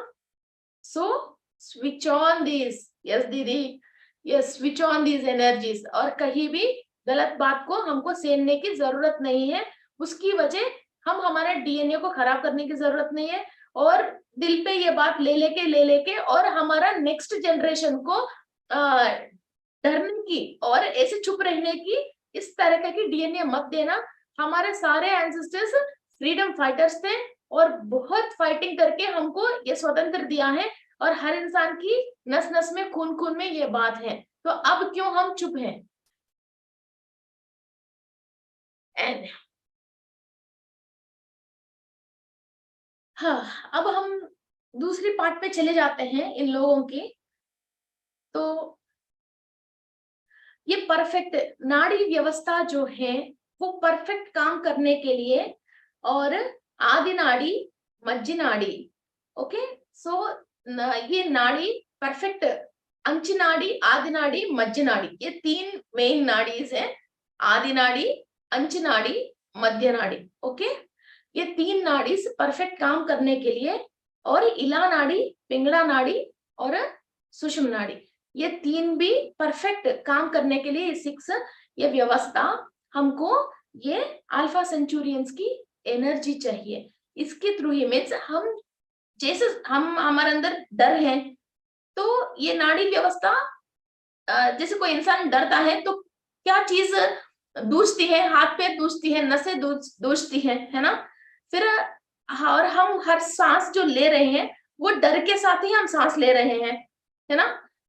So switch on this, yes दीदी, yes switch on this energies. और कहीं भी गलत बात को हमको सहने की जरूरत नहीं है, उसकी वजह हम हमारे डीएनए को खराब करने की जरूरत नहीं है। और दिल पे ये बात ले लेके और हमारा नेक्स्ट जनरेशन को डरने की और ऐसे चुप रहने की, इस तरह की डीएनए मत देना। हमारे सारे एंसेस्टर्स फ्रीडम फाइटर्स थे और बहुत फाइटिंग करके हमको ये स्वतंत्र दिया है, और हर इंसान की नस नस में, खून खून में ये बात है। तो अब क्यों हम चुप हैं। एंड हाँ, अब हम दूसरी पार्ट पे चले जाते हैं इन लोगों की। तो ये परफेक्ट नाड़ी व्यवस्था जो है, वो परफेक्ट काम करने के लिए, और आदि नाड़ी, मज्जी नाड़ी, ओके। सो ये नाड़ी परफेक्ट, अंच नाड़ी, आदि नाड़ी, मज्जी नाड़ी, ये 3 मेन नाड़ीज है। आदि नाड़ी, अंच नाड़ी, मध्य नाड़ी, ओके। ये 3 नाड़ी परफेक्ट काम करने के लिए, और इला नाड़ी, पिंगला नाड़ी और सुषुम्ना नाड़ी, ये 3 भी परफेक्ट काम करने के लिए 6 ये व्यवस्था हमको, ये अल्फा सेंचुरियंस की एनर्जी चाहिए। इसके थ्रू ही मीन्स हम, जैसे हम, हमारे अंदर डर है, तो ये नाड़ी व्यवस्था, जैसे कोई इंसान डरता है तो क्या चीज दूसती है, हाथ पैर दूसती है, नसें दूसती है ना। फिर और हम हर सांस जो ले रहे हैं, वो डर के साथ ही हम सांस ले रहे हैं, है ना।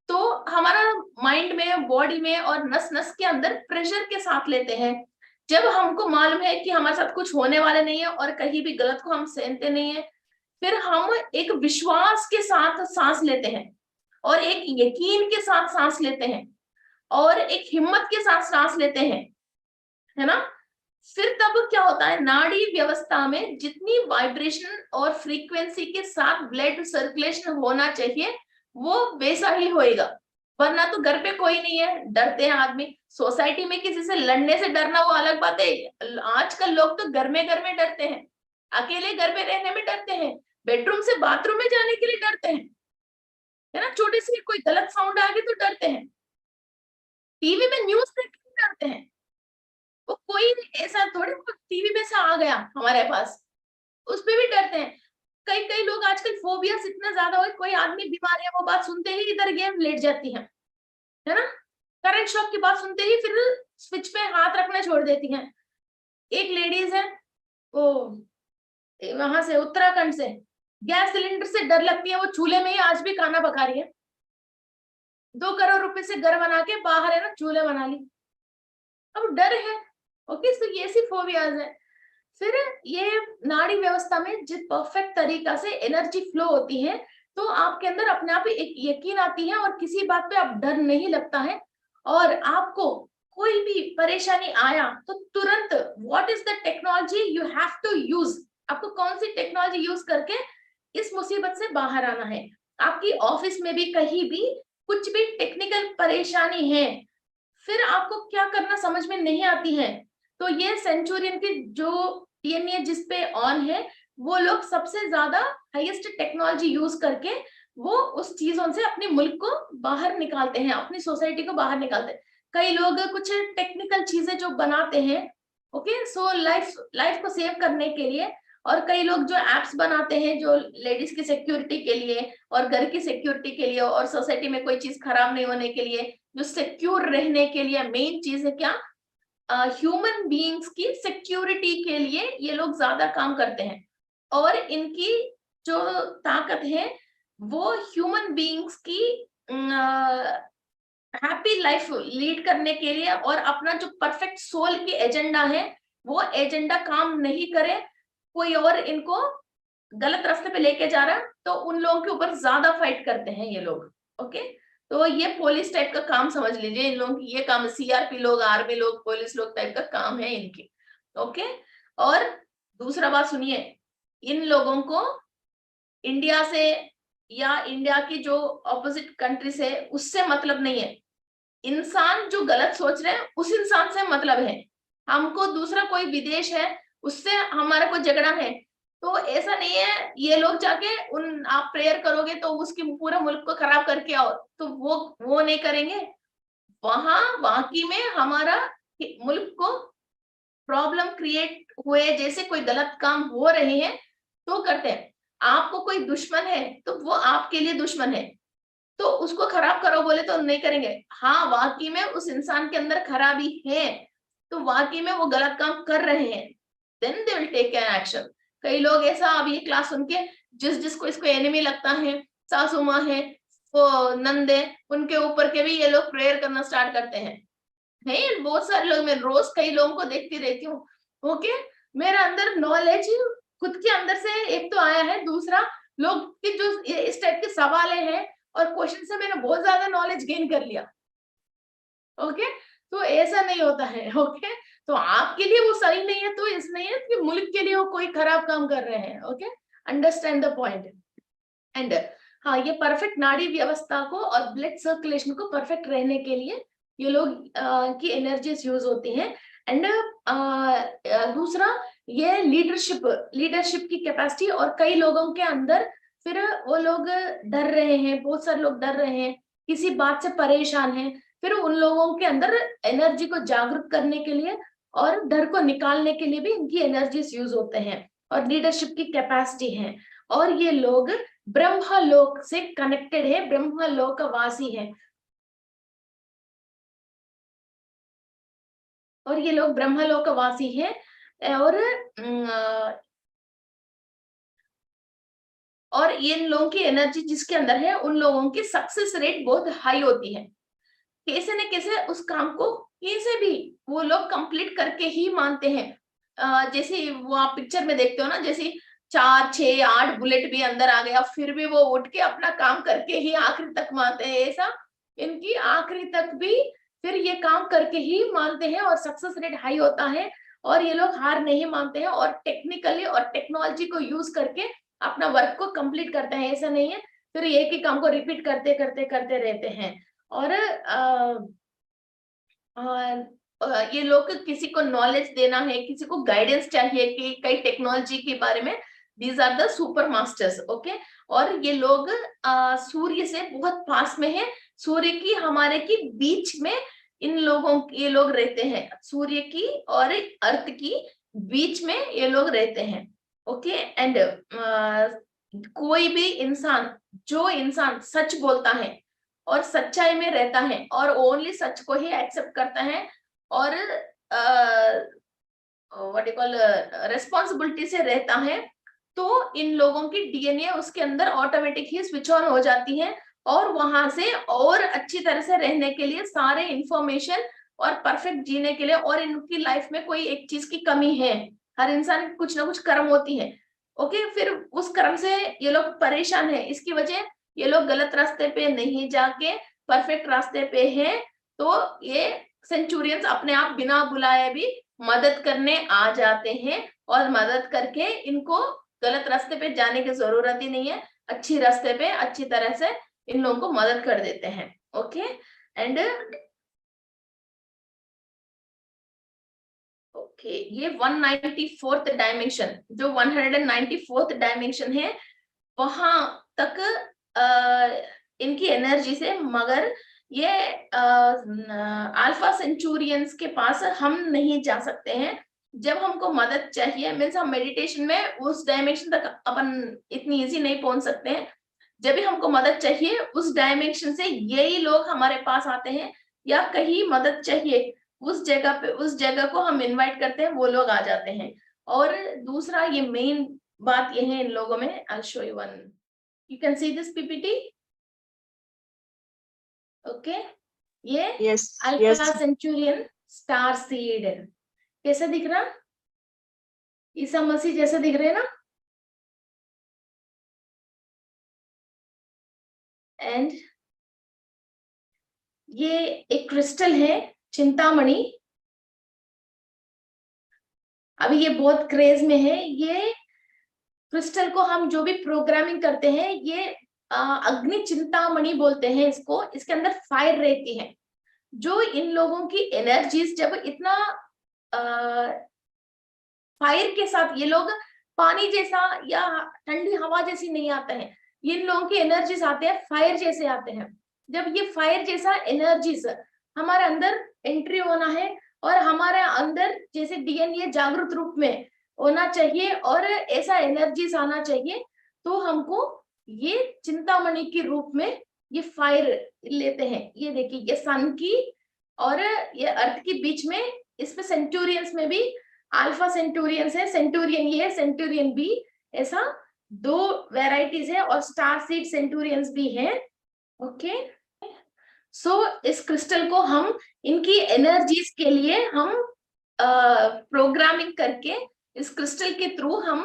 तो हमारा माइंड में, बॉडी में और नस नस के अंदर प्रेशर के साथ लेते हैं। जब हमको मालूम है कि हमारे साथ कुछ होने वाले नहीं है और कहीं भी गलत को हम सहते नहीं है, फिर हम एक विश्वास के साथ सांस लेते हैं, और एक यकीन के साथ सांस लेते हैं, और एक हिम्मत के साथ सांस लेते हैं, है ना। फिर तब क्या होता है, नाड़ी व्यवस्था में जितनी वाइब्रेशन और फ्रीक्वेंसी के साथ ब्लड सर्कुलेशन होना चाहिए, वो वैसा ही होएगा। वरना तो घर पे कोई नहीं है, डरते हैं आदमी। सोसाइटी में किसी से लड़ने से डरना वो अलग बात है। आजकल लोग तो घर में डरते हैं, अकेले घर में रहने में डरते हैं, बेडरूम से बाथरूम में जाने के लिए डरते हैं, है ना। छोटी सी कोई गलत साउंड आ गई तो डरते हैं, टीवी में न्यूज देख के डरते हैं। वो कोई ऐसा थोड़ी टीवी में से आ गया हमारे पास, उस पे भी डरते हैं। कई कई लोग आजकल फोबियास इतना ज्यादा हो, कोई आदमी बीमार है वो बात सुनते ही इधर गेम लेट जाती है ना। करंट शॉक की बात सुनते ही फिर स्विच पे हाथ रखना छोड़ देती हैं। एक लेडीज है, वो वहां से उत्तराखंड से, गैस सिलेंडर से डर लगती है, वो चूल्हे में ही आज भी खाना पका रही है। 2 करोड़ रुपए से घर बना के बाहर है ना चूल्हे बना ली, अब डर है। ओके, तो ये सी फोबियाज है। फिर ये नाड़ी व्यवस्था में जिस परफेक्ट तरीका से एनर्जी फ्लो होती है, तो आपके अंदर अपने आप ही एक यकीन आती है और किसी बात पे अब डर नहीं लगता है। और आपको कोई भी परेशानी आया तो तुरंत what is the technology you have to use, आपको कौन सी टेक्नोलॉजी यूज करके इस मुसीबत से बाहर आना है। आपकी ऑफिस में भी कहीं भी कुछ भी टेक्निकल परेशानी है, फिर आपको क्या करना समझ में नहीं आती है, तो ये सेंचुरियन की जो डीएनए जिस पे ऑन है, वो लोग सबसे ज्यादा हाईएस्ट टेक्नोलॉजी यूज करके वो उस चीजों से अपने मुल्क को बाहर निकालते हैं, अपनी सोसाइटी को बाहर निकालते हैं। कई लोग कुछ टेक्निकल चीजें जो बनाते हैं, ओके, सो लाइफ लाइफ को सेव करने के लिए। और कई लोग जो एप्स बनाते हैं जो लेडीज की सिक्योरिटी के लिए और घर की सिक्योरिटी के लिए और सोसाइटी में कोई चीज खराब नहीं होने के लिए, जो सिक्योर रहने के लिए मेन चीज है क्या, ह्यूमन बीइंग्स की सिक्योरिटी के लिए ये लोग ज्यादा काम करते हैं। और इनकी जो ताकत है वो ह्यूमन बीइंग्स की हैप्पी लाइफ लीड करने के लिए, और अपना जो परफेक्ट सोल की एजेंडा है वो एजेंडा काम नहीं करे, कोई और इनको गलत रास्ते पे लेके जा रहा है, तो उन लोगों के ऊपर ज्यादा फाइट करते हैं ये लोग। ओके, तो ये पुलिस टाइप का काम समझ लीजिए इन लोगों की, ये काम सीआरपी लोग, आर्मी लोग, पुलिस लोग टाइप का काम है इनकी। ओके, और दूसरा बात सुनिए, इन लोगों को इंडिया से या इंडिया की जो ऑपोजिट कंट्री से उससे मतलब नहीं है। इंसान जो गलत सोच रहे हैं उस इंसान से मतलब है। हमको दूसरा कोई विदेश है उससे हमारा कोई झगड़ा है, तो ऐसा नहीं है ये लोग जाके उन आप प्रेयर करोगे तो उसकी पूरे मुल्क को खराब करके आओ, तो वो नहीं करेंगे। वहां वाकई में हमारा मुल्क को प्रॉब्लम क्रिएट हुए, जैसे कोई गलत काम हो रहे हैं तो करते हैं। आपको कोई दुश्मन है तो वो आपके लिए दुश्मन है, तो उसको खराब करो बोले तो नहीं करेंगे। हाँ, वाकई में उस इंसान के अंदर खराबी है, तो वाकई में वो गलत काम कर रहे हैं, then they will take an action. कई लोग ऐसा, अब ये क्लास सुन के जिस जिसको इसको एनिमी लगता है, सासू माँ है, वो नंदे, उनके ऊपर के भी ये लोग प्रेयर करना स्टार्ट करते हैं। नहीं, बहुत सारे लोग, मैं रोज कई लोगों को देखती रहती हूँ। ओके, मेरा अंदर नॉलेज खुद के अंदर से एक तो आया है, दूसरा लोग की जो इस टाइप के सवाल हैं और क्वेश्चन से मैंने बहुत ज्यादा नॉलेज गेन कर लिया। ओके, तो ऐसा नहीं होता है। ओके, तो आपके लिए वो सही नहीं है तो इस नहीं है कि मुल्क के लिए वो कोई खराब काम कर रहे हैं। Okay, understand the point. And हाँ, ये परफेक्ट नाड़ी व्यवस्था को और ब्लड सर्कुलेशन को परफेक्ट रहने के लिए ये लोग की एनर्जीज यूज होती हैं। एंड दूसरा, ये लीडरशिप लीडरशिप की कैपेसिटी, और कई लोगों के अंदर फिर वो लोग डर रहे हैं, बहुत सारे लोग डर रहे हैं, किसी बात से परेशान हैं, फिर उन लोगों के अंदर एनर्जी को जागरूक करने के लिए और डर को निकालने के लिए भी इनकी एनर्जीज यूज होते हैं और लीडरशिप की कैपेसिटी है। और ये लोग ब्रह्मलोक से कनेक्टेड है, ब्रह्मलोक वासी है, और ये लोग ब्रह्मलोक वासी है। और इन लोगों की एनर्जी जिसके अंदर है उन लोगों की सक्सेस रेट बहुत हाई होती है। कैसे न कैसे उस काम को कैसे भी वो लोग कंप्लीट करके ही मानते हैं। जैसे वो आप पिक्चर में देखते हो ना, जैसे 4, 6, 8 बुलेट भी अंदर आ गया फिर भी वो उठ के अपना काम करके ही आखिरी तक मानते हैं। ऐसा इनकी आखिरी तक भी फिर ये काम करके ही मानते हैं और सक्सेस रेट हाई होता है। और ये लोग हार नहीं मानते हैं और टेक्निकली और टेक्नोलॉजी को यूज करके अपना वर्क को कंप्लीट करते हैं। ऐसा नहीं है फिर एक ही काम को रिपीट करते करते करते रहते हैं। और ये लोग किसी को नॉलेज देना है, किसी को गाइडेंस चाहिए कि कई टेक्नोलॉजी के बारे में, these are the super masters. Okay, और ये लोग सूर्य से बहुत पास में है, सूर्य की हमारे की बीच में इन लोगों ये लोग रहते हैं, सूर्य की और अर्थ की बीच में ये लोग रहते हैं। ओके, एंड कोई भी इंसान, जो इंसान सच बोलता है और सच्चाई में रहता है और ओनली सच को ही एक्सेप्ट करता है और व्हाट यू कॉल रेस्पॉन्सिबिलिटी से रहता है, तो इन लोगों की डीएनए उसके अंदर ऑटोमेटिक ही स्विच ऑन हो जाती है और वहां से और अच्छी तरह से रहने के लिए सारे इंफॉर्मेशन और परफेक्ट जीने के लिए, और इनकी लाइफ में कोई एक चीज की कमी है, हर इंसान की कुछ ना कुछ कर्म होती है। ओके, फिर उस कर्म से ये लोग परेशान है, इसकी वजह ये लोग गलत रास्ते पे नहीं जाके परफेक्ट रास्ते पे हैं, तो ये सेंचुरियंस अपने आप बिना बुलाए भी मदद करने आ जाते हैं और मदद करके इनको गलत रास्ते पे जाने की जरूरत ही नहीं है, अच्छी रास्ते पे अच्छी तरह से इन लोगों को मदद कर देते हैं। ओके, एंड ओके, ये 194th डायमेंशन, जो 194th डायमेंशन है, वहां तक इनकी एनर्जी से, मगर ये अल्फा सेंचुरियंस के पास हम नहीं जा सकते हैं। जब हमको मदद चाहिए, मीन्स हम मेडिटेशन में उस डायमेंशन तक अपन इतनी इजी नहीं पहुंच सकते हैं, जब भी हमको मदद चाहिए उस डायमेंशन से यही लोग हमारे पास आते हैं, या कहीं मदद चाहिए उस जगह पे, उस जगह को हम इनवाइट करते हैं, वो लोग आ जाते हैं। और दूसरा ये मेन बात ये है इन लोगों में, I show you one, you can see this PPT. Okay, ये अल्फा सेंचुरियन स्टार सीड कैसे दिख रहा, ईसा मसीह जैसे दिख रहे हैं ना। एंड ये एक क्रिस्टल है, चिंतामणि, अभी ये बहुत क्रेज में है। ये क्रिस्टल को हम जो भी प्रोग्रामिंग करते हैं, ये अग्नि चिंतामणि बोलते हैं इसको, इसके अंदर फायर रहती है, जो इन लोगों की एनर्जीज जब इतना फायर के साथ, ये लोग पानी जैसा या ठंडी हवा जैसी नहीं आते हैं, इन लोगों की एनर्जीज आते हैं फायर जैसे आते हैं। जब ये फायर जैसा एनर्जीज हमारे अंदर एंट्री होना है और हमारे अंदर जैसे डीएनए जागरूक रूप में होना चाहिए और ऐसा एनर्जीज आना चाहिए, तो हमको ये चिंतामणि के रूप में ये फायर लेते हैं। ये देखिए, ये सन की और ये अर्थ के बीच में, इसमें सेंचुरियंस में भी अल्फा सेंटूरियंस है, सेंटूरियन ये है, सेंटूरियन बी, ऐसा दो वेराइटीज है, और स्टार सीड सेंटूरियंस भी है। ओके, सो इस क्रिस्टल को हम इनकी एनर्जीज के लिए हम प्रोग्रामिंग करके, इस क्रिस्टल के थ्रू हम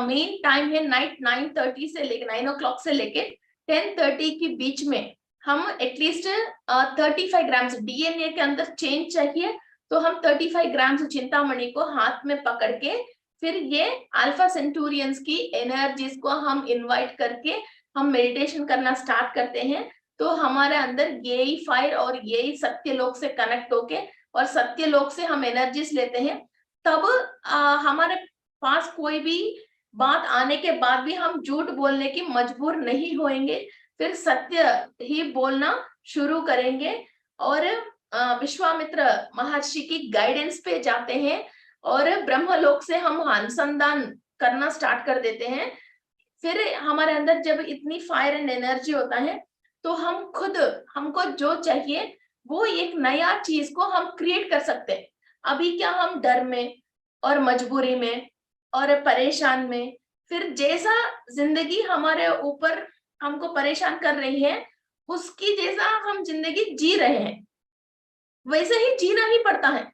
मेन टाइम है नाइट 9:30 से लेके 9 o'clock से लेके 10:30 के बीच में हम एटलीस्ट 35 ग्राम्स डीएनए के अंदर चेंज चाहिए, तो हम 35 ग्राम्स चिंतामणि को हाथ में पकड़ के फिर ये अल्फा सेंटूरियंस की एनर्जीज को हम इनवाइट करके हम मेडिटेशन करना स्टार्ट करते हैं, तो हमारे अंदर यही फायर और यही सत्यलोक से कनेक्ट होके और सत्यलोक से हम एनर्जीज लेते हैं। तब हमारे पास कोई भी बात आने के बाद भी हम झूठ बोलने की मजबूर नहीं होंगे, फिर सत्य ही बोलना शुरू करेंगे और विश्वामित्र महर्षि की गाइडेंस पे जाते हैं और ब्रह्मलोक से हम अनुसंधान करना स्टार्ट कर देते हैं। फिर हमारे अंदर जब इतनी फायर एंड एनर्जी होता है, तो हम खुद, हमको जो चाहिए वो एक नया चीज को हम क्रिएट कर सकते हैं। अभी क्या हम डर में और मजबूरी में और परेशान में, फिर जैसा जिंदगी हमारे ऊपर हमको परेशान कर रही है, उसकी जैसा हम जिंदगी जी रहे हैं, वैसे ही जीना ही पड़ता है।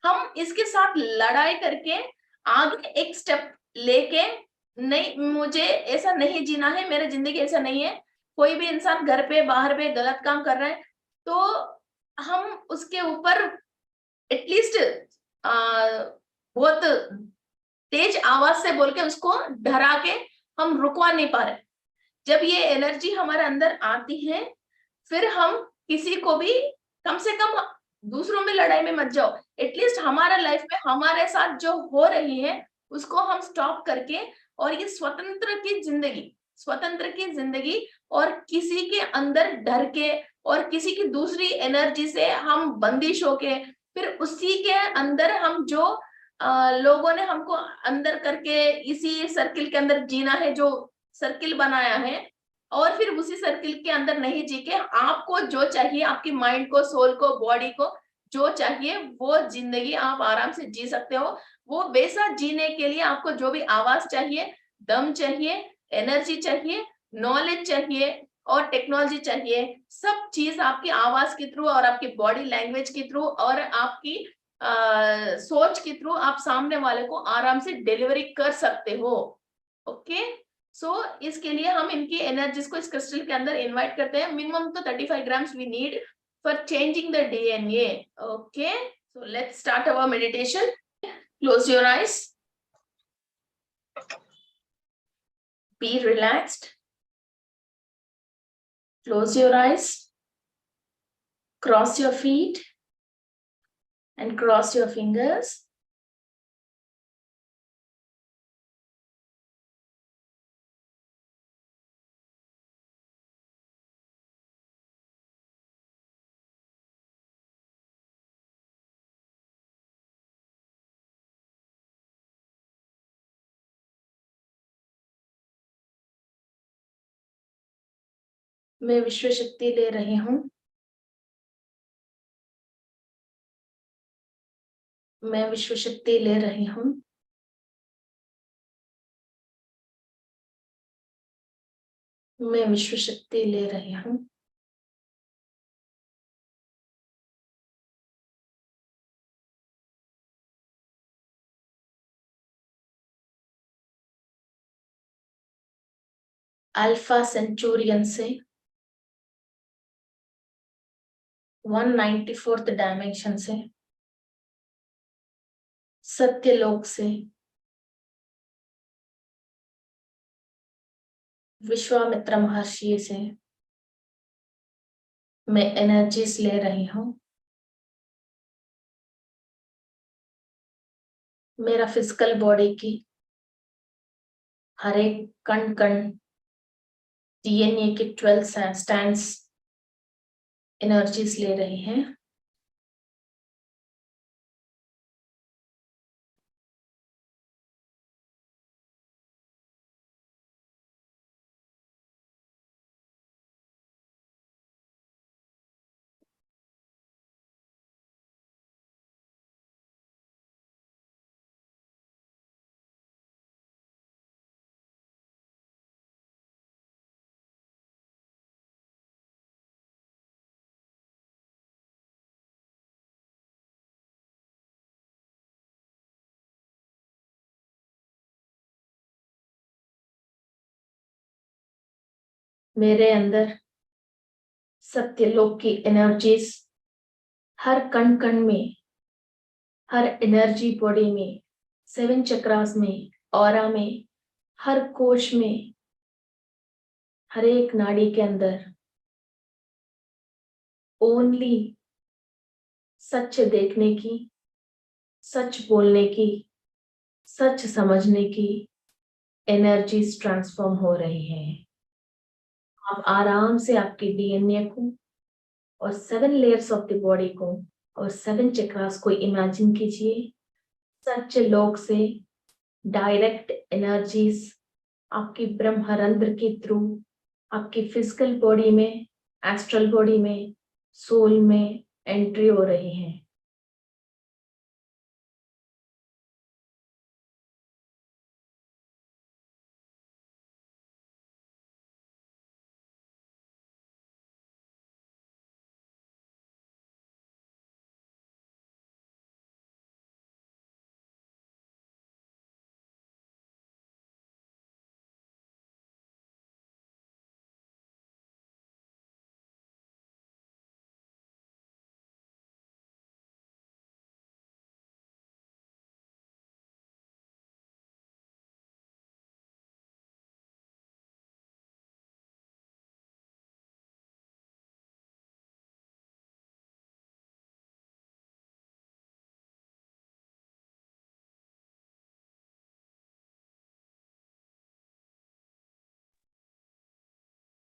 हम इसके साथ लड़ाई करके आगे एक स्टेप लेके, नहीं मुझे ऐसा नहीं जीना है, मेरा जिंदगी ऐसा नहीं है, कोई भी इंसान घर पे बाहर पे गलत काम कर रहा है, तो हम उसके ऊपर एटलीस्ट बहुत तेज आवाज से बोल के उसको डरा के हम रुकवा नहीं पा रहे, जब ये एनर्जी हमारे अंदर आती है, फिर हम किसी को भी, कम से कम दूसरों में लड़ाई में मत जाओ, एटलीस्ट हमारा लाइफ में हमारे साथ जो हो रही है उसको हम स्टॉप करके, और ये स्वतंत्र की जिंदगी, और किसी के अंदर डर के और किसी की दूसरी एनर्जी से हम बंदिश होके, फिर उसी के अंदर हम जो लोगों ने हमको अंदर करके इसी सर्किल के अंदर जीना है, जो सर्किल बनाया है, और फिर उसी सर्किल के अंदर नहीं जी के आपको जो चाहिए, आपकी माइंड को, सोल को, बॉडी को जो चाहिए वो जिंदगी आप आराम से जी सकते हो। वो वैसा जीने के लिए आपको जो भी आवाज चाहिए, दम चाहिए, एनर्जी चाहिए, नॉलेज चाहिए और टेक्नोलॉजी चाहिए, सब चीज आपकी आवाज के थ्रू और आपकी बॉडी लैंग्वेज के थ्रू और आपकी सोच के थ्रू आप सामने वाले को आराम से डिलीवरी कर सकते हो। ओके, सो इसके लिए हम इनकी एनर्जीज को इस क्रिस्टल के अंदर इनवाइट करते हैं। मिनिमम तो 35 grams we need for changing the DNA. Okay, so let's start our meditation. Close your eyes, be relaxed, close your eyes, cross your feet and cross your fingers. मैं विश्व शक्ति ले रही हूँ, मैं विश्व शक्ति ले रही हूँ, मैं विश्व शक्ति ले रही हूँ। अल्फा सेंचुरियन से 194th डायमेंशन से, सत्यलोक से, विश्वामित्र महर्षि से मैं एनर्जीज ले रही हूँ। मेरा फिजिकल बॉडी की हर एक कण कण डीएनए के 12 स्टैंड्स एनर्जीज ले रही हैं। मेरे अंदर सत्यलोक की एनर्जीज हर कण कण में, हर एनर्जी बॉडी में, 7 चक्रास में, ऑरा में, हर कोश में, हर एक नाड़ी के अंदर ओनली सच देखने की, सच बोलने की, सच समझने की एनर्जीज ट्रांसफॉर्म हो रही हैं। आप आराम से आपके डीएनए को और 7 लेयर्स ऑफ द बॉडी को और 7 चक्रास को इमेजिन कीजिए। सच लोक से डायरेक्ट एनर्जीज आपकी ब्रह्मरंध्र के थ्रू आपकी फिजिकल बॉडी में, एस्ट्रल बॉडी में, सोल में एंट्री हो रही है।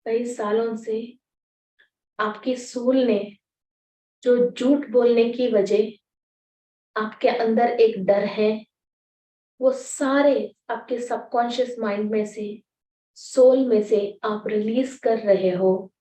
कई सालों से आपके सोल ने जो झूठ बोलने की वजह आपके अंदर एक डर है, वो सारे आपके सबकॉन्शियस माइंड में से, सोल में से आप रिलीज कर रहे हो।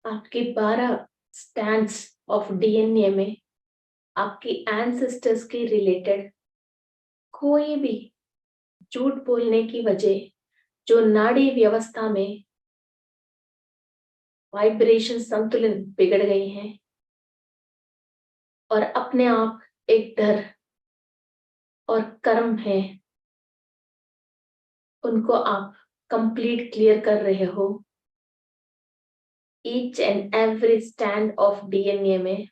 आपके 12 स्टैंड्स ऑफ डीएनए में आपके एंसेस्टर्स के रिलेटेड कोई भी झूठ बोलने की वजह जो नाड़ी व्यवस्था में वाइब्रेशन संतुलन बिगड़ गई हैं और अपने आप एक डर और कर्म है, उनको आप कंप्लीट क्लियर कर रहे हो। Each and every strand of DNA में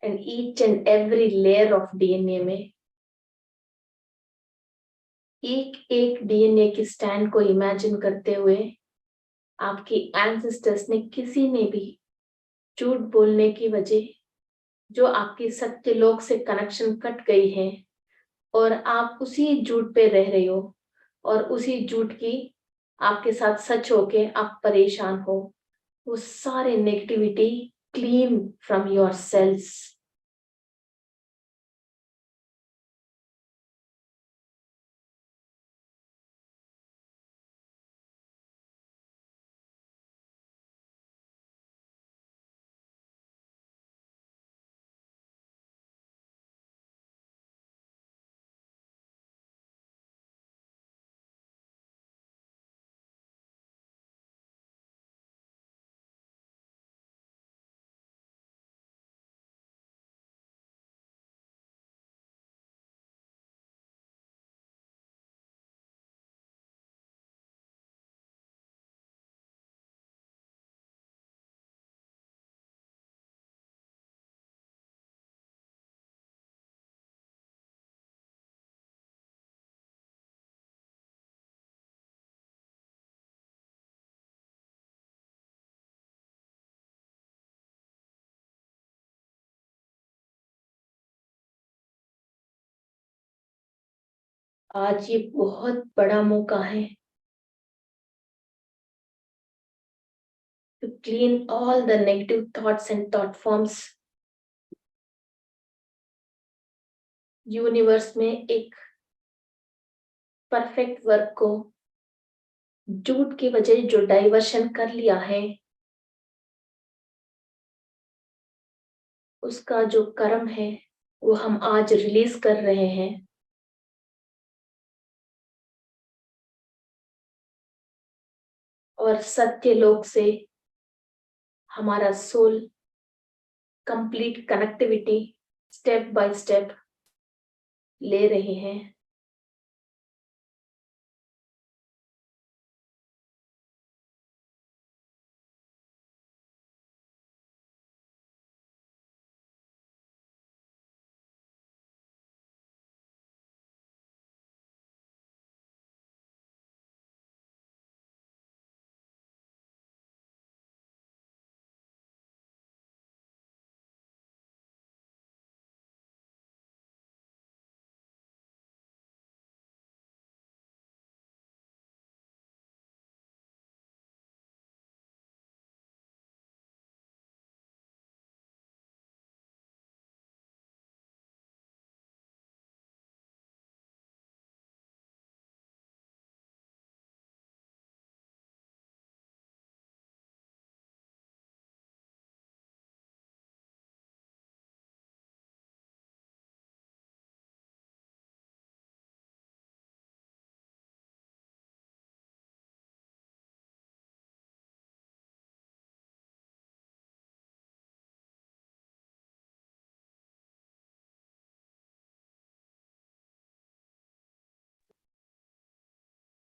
and each and every layer of DNA में, एक एक डीएनए की स्टैंड को इमेजिन करते हुए आपकी एंसेस्टर्स ने किसी ने भी झूठ बोलने की वजह जो आपकी सत्य लोक से कनेक्शन कट गई है और आप उसी झूठ पे रह रहे हो और उसी झूठ की आपके साथ सच होके आप परेशान हो, वो सारे negativity clean from your cells. आज ये बहुत बड़ा मौका है to clean all the negative thoughts and thought forms। Universe में एक परफेक्ट वर्क को झूठ की वजह जो डाइवर्शन कर लिया है, उसका जो कर्म है वो हम आज रिलीज कर रहे हैं। और सत्य लोक से हमारा soul complete connectivity step by step ले रहे हैं।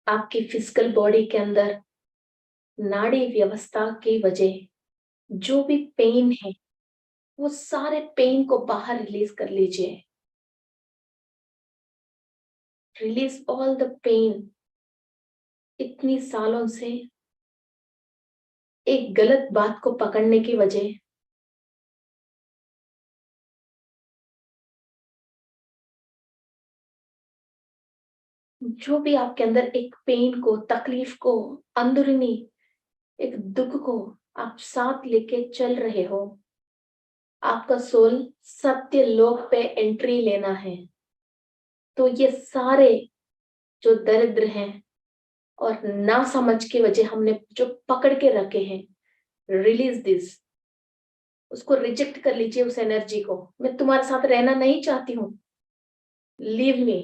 आपकी फिजिकल बॉडी के अंदर नाड़ी व्यवस्था की वजह जो भी पेन है वो सारे पेन को बाहर रिलीज कर लीजिए। Release all the pain. इतनी सालों से एक गलत बात को पकड़ने की वजह जो भी आपके अंदर एक पेन को, तकलीफ को, अंदरूनी एक दुख को आप साथ लेके चल रहे हो। आपका सोल सत्य लोक पे एंट्री लेना है। तो ये सारे जो दरिद्र हैं और ना समझ की वजह हमने जो पकड़ के रखे हैं, रिलीज दिस। उसको रिजेक्ट कर लीजिए, उस एनर्जी को। मैं तुम्हारे साथ रहना नहीं चाहती हूँ, लीव मी।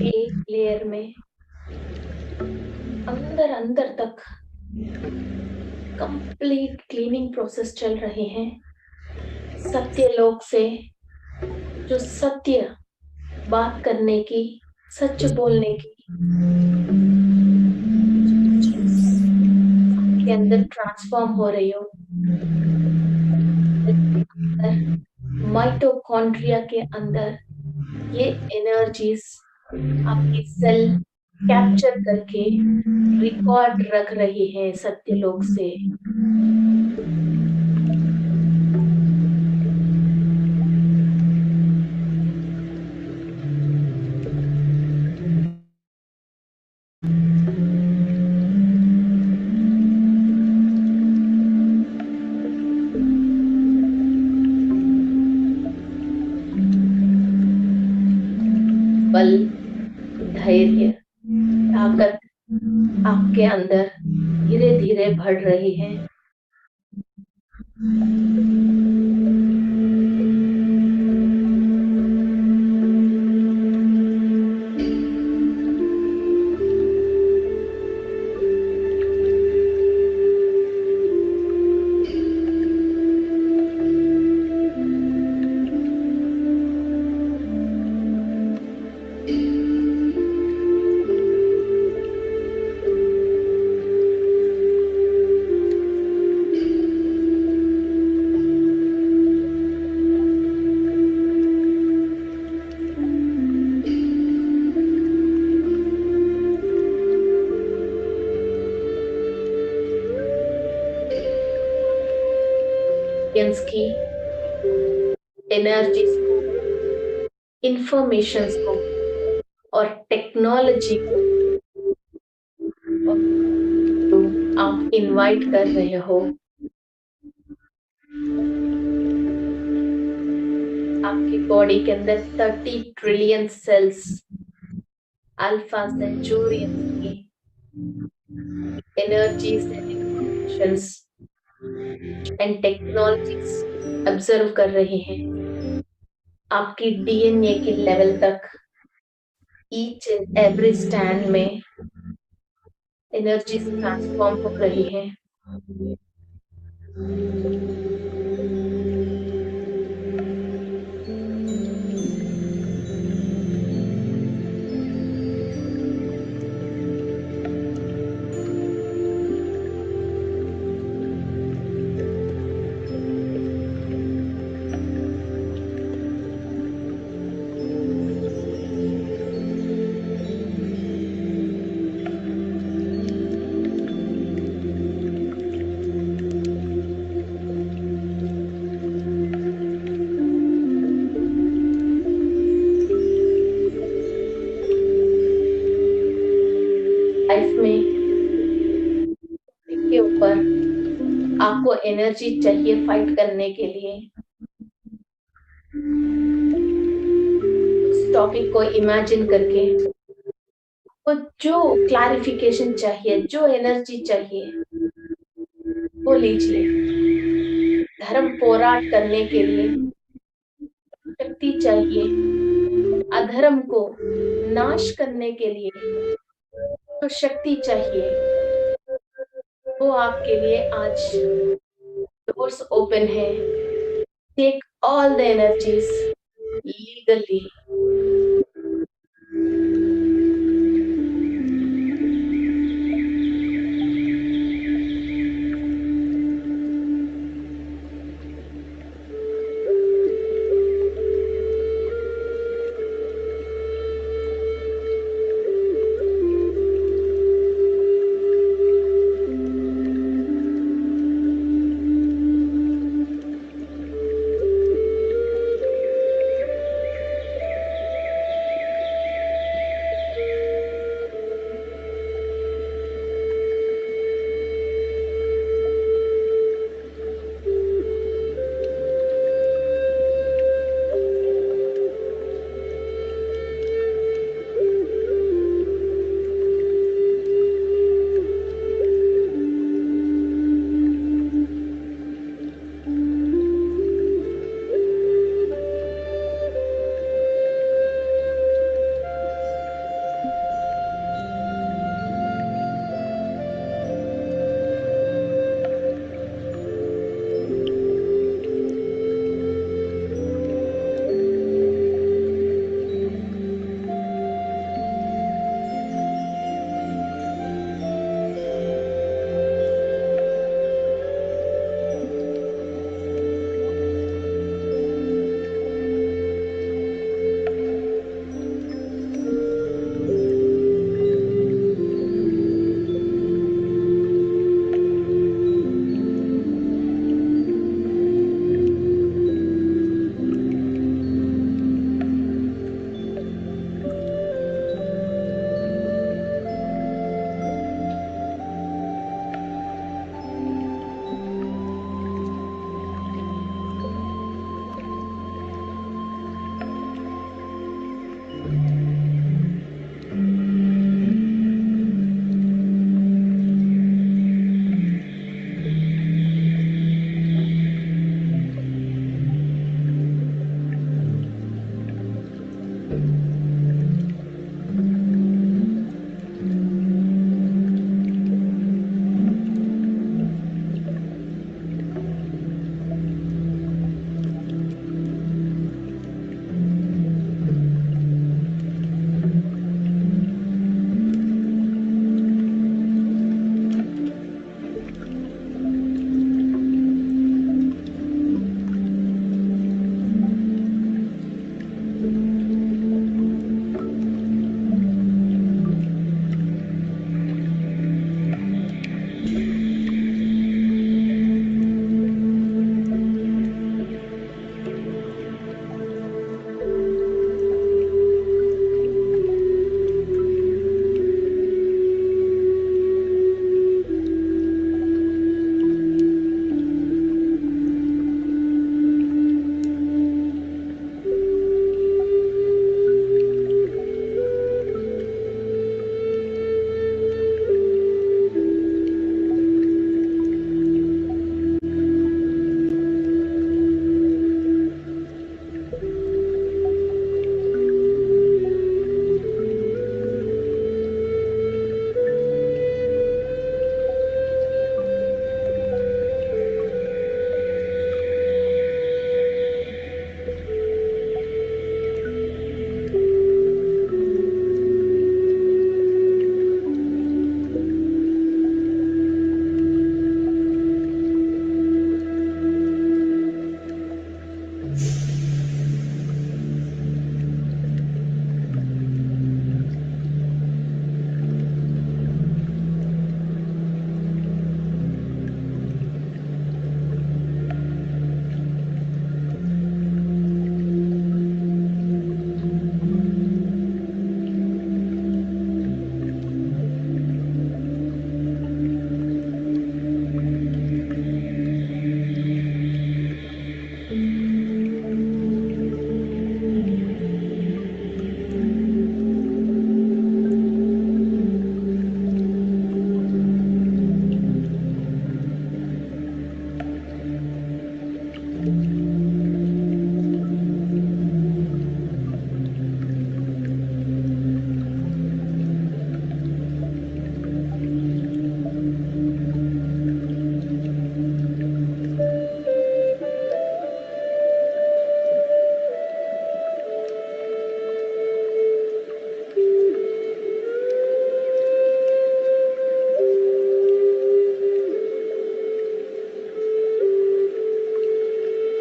एक लेयर में अंदर अंदर तक कंप्लीट क्लीनिंग प्रोसेस चल रहे हैं। सत्य लोक से जो सत्य बात करने की, सच बोलने की के अंदर ट्रांसफॉर्म हो रही हो। माइटोकॉन्ड्रिया के अंदर ये एनर्जीज आपकी सेल कैप्चर करके रिकॉर्ड रख रही है सत्यलोक से। बल, धैर्य, ताकत आपके अंदर धीरे धीरे बढ़ रही है। की एनर्जीज को, इंफॉर्मेशंस को और टेक्नोलॉजी को आप इनवाइट कर रहे हो। आपकी बॉडी के अंदर 30 ट्रिलियन सेल्स अल्फा सेंचुरियंस की एनर्जीज एंड टेक्नोलॉजीज ऑब्जर्व कर रहे हैं आपकी डीएनए के लेवल तक। ईच एंड एवरी स्टैंड में एनर्जी ट्रांसफॉर्म हो रही है। लाइफ में के ऊपर आपको एनर्जी चाहिए फाइट करने के लिए। उस टॉपिक को इमेजिन करके आपको जो क्लैरिफिकेशन चाहिए, जो एनर्जी चाहिए, वो लीजिए। धर्म पोराट करने के लिए शक्ति चाहिए, अधर्म को नाश करने के लिए तो शक्ति चाहिए, वो आपके लिए आज डोर्स ओपन है। Take all the energies legally.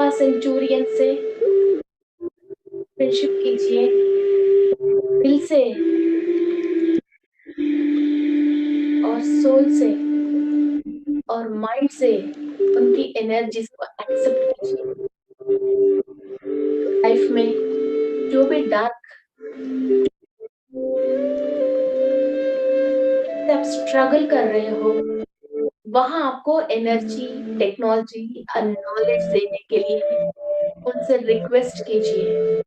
आपका सेंचुरियन से फ्रेंडशिप कीजिए दिल से और सोल से और माइंड से उनकी एनर्जीज को एक्सेप्ट कीजिए। लाइफ में जो भी डार्क आप स्ट्रगल कर रहे हो, वहां आपको एनर्जी, टेक्नोलॉजी और नॉलेज देने के लिए उनसे रिक्वेस्ट कीजिए।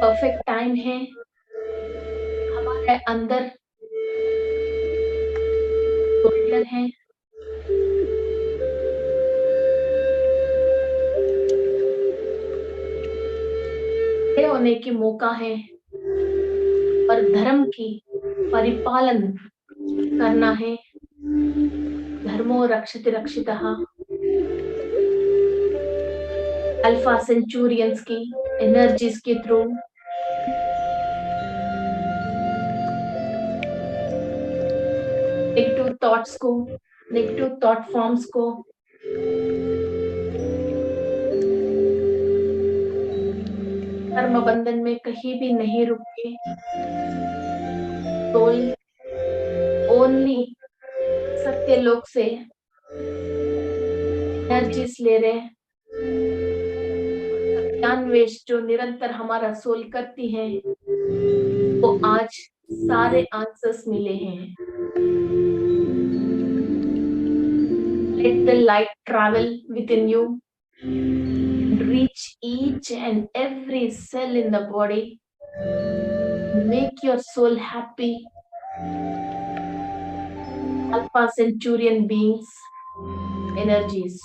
परफेक्ट टाइम है, हमारे अंदर गोल्डन है, खड़े होने की मौका है और धर्म की परिपालन करना है। धर्मो रक्षति रक्षितः। अल्फा सेंचुरियंस की एनर्जीज के थ्रू नेगेटिव थॉट्स को, नेगेटिव थॉट फॉर्म्स को कर्म बंधन में कहीं भी नहीं रुके। सोल ओनली सत्यलोक से एनर्जीज ले रहे। सत्यान्वेष जो निरंतर हमारा सोल करती है, वो आज सारे आंसर्स मिले हैं। Let the light travel within you and reach each and every cell in the body. Make your soul happy. Alpha Centurion beings, energies.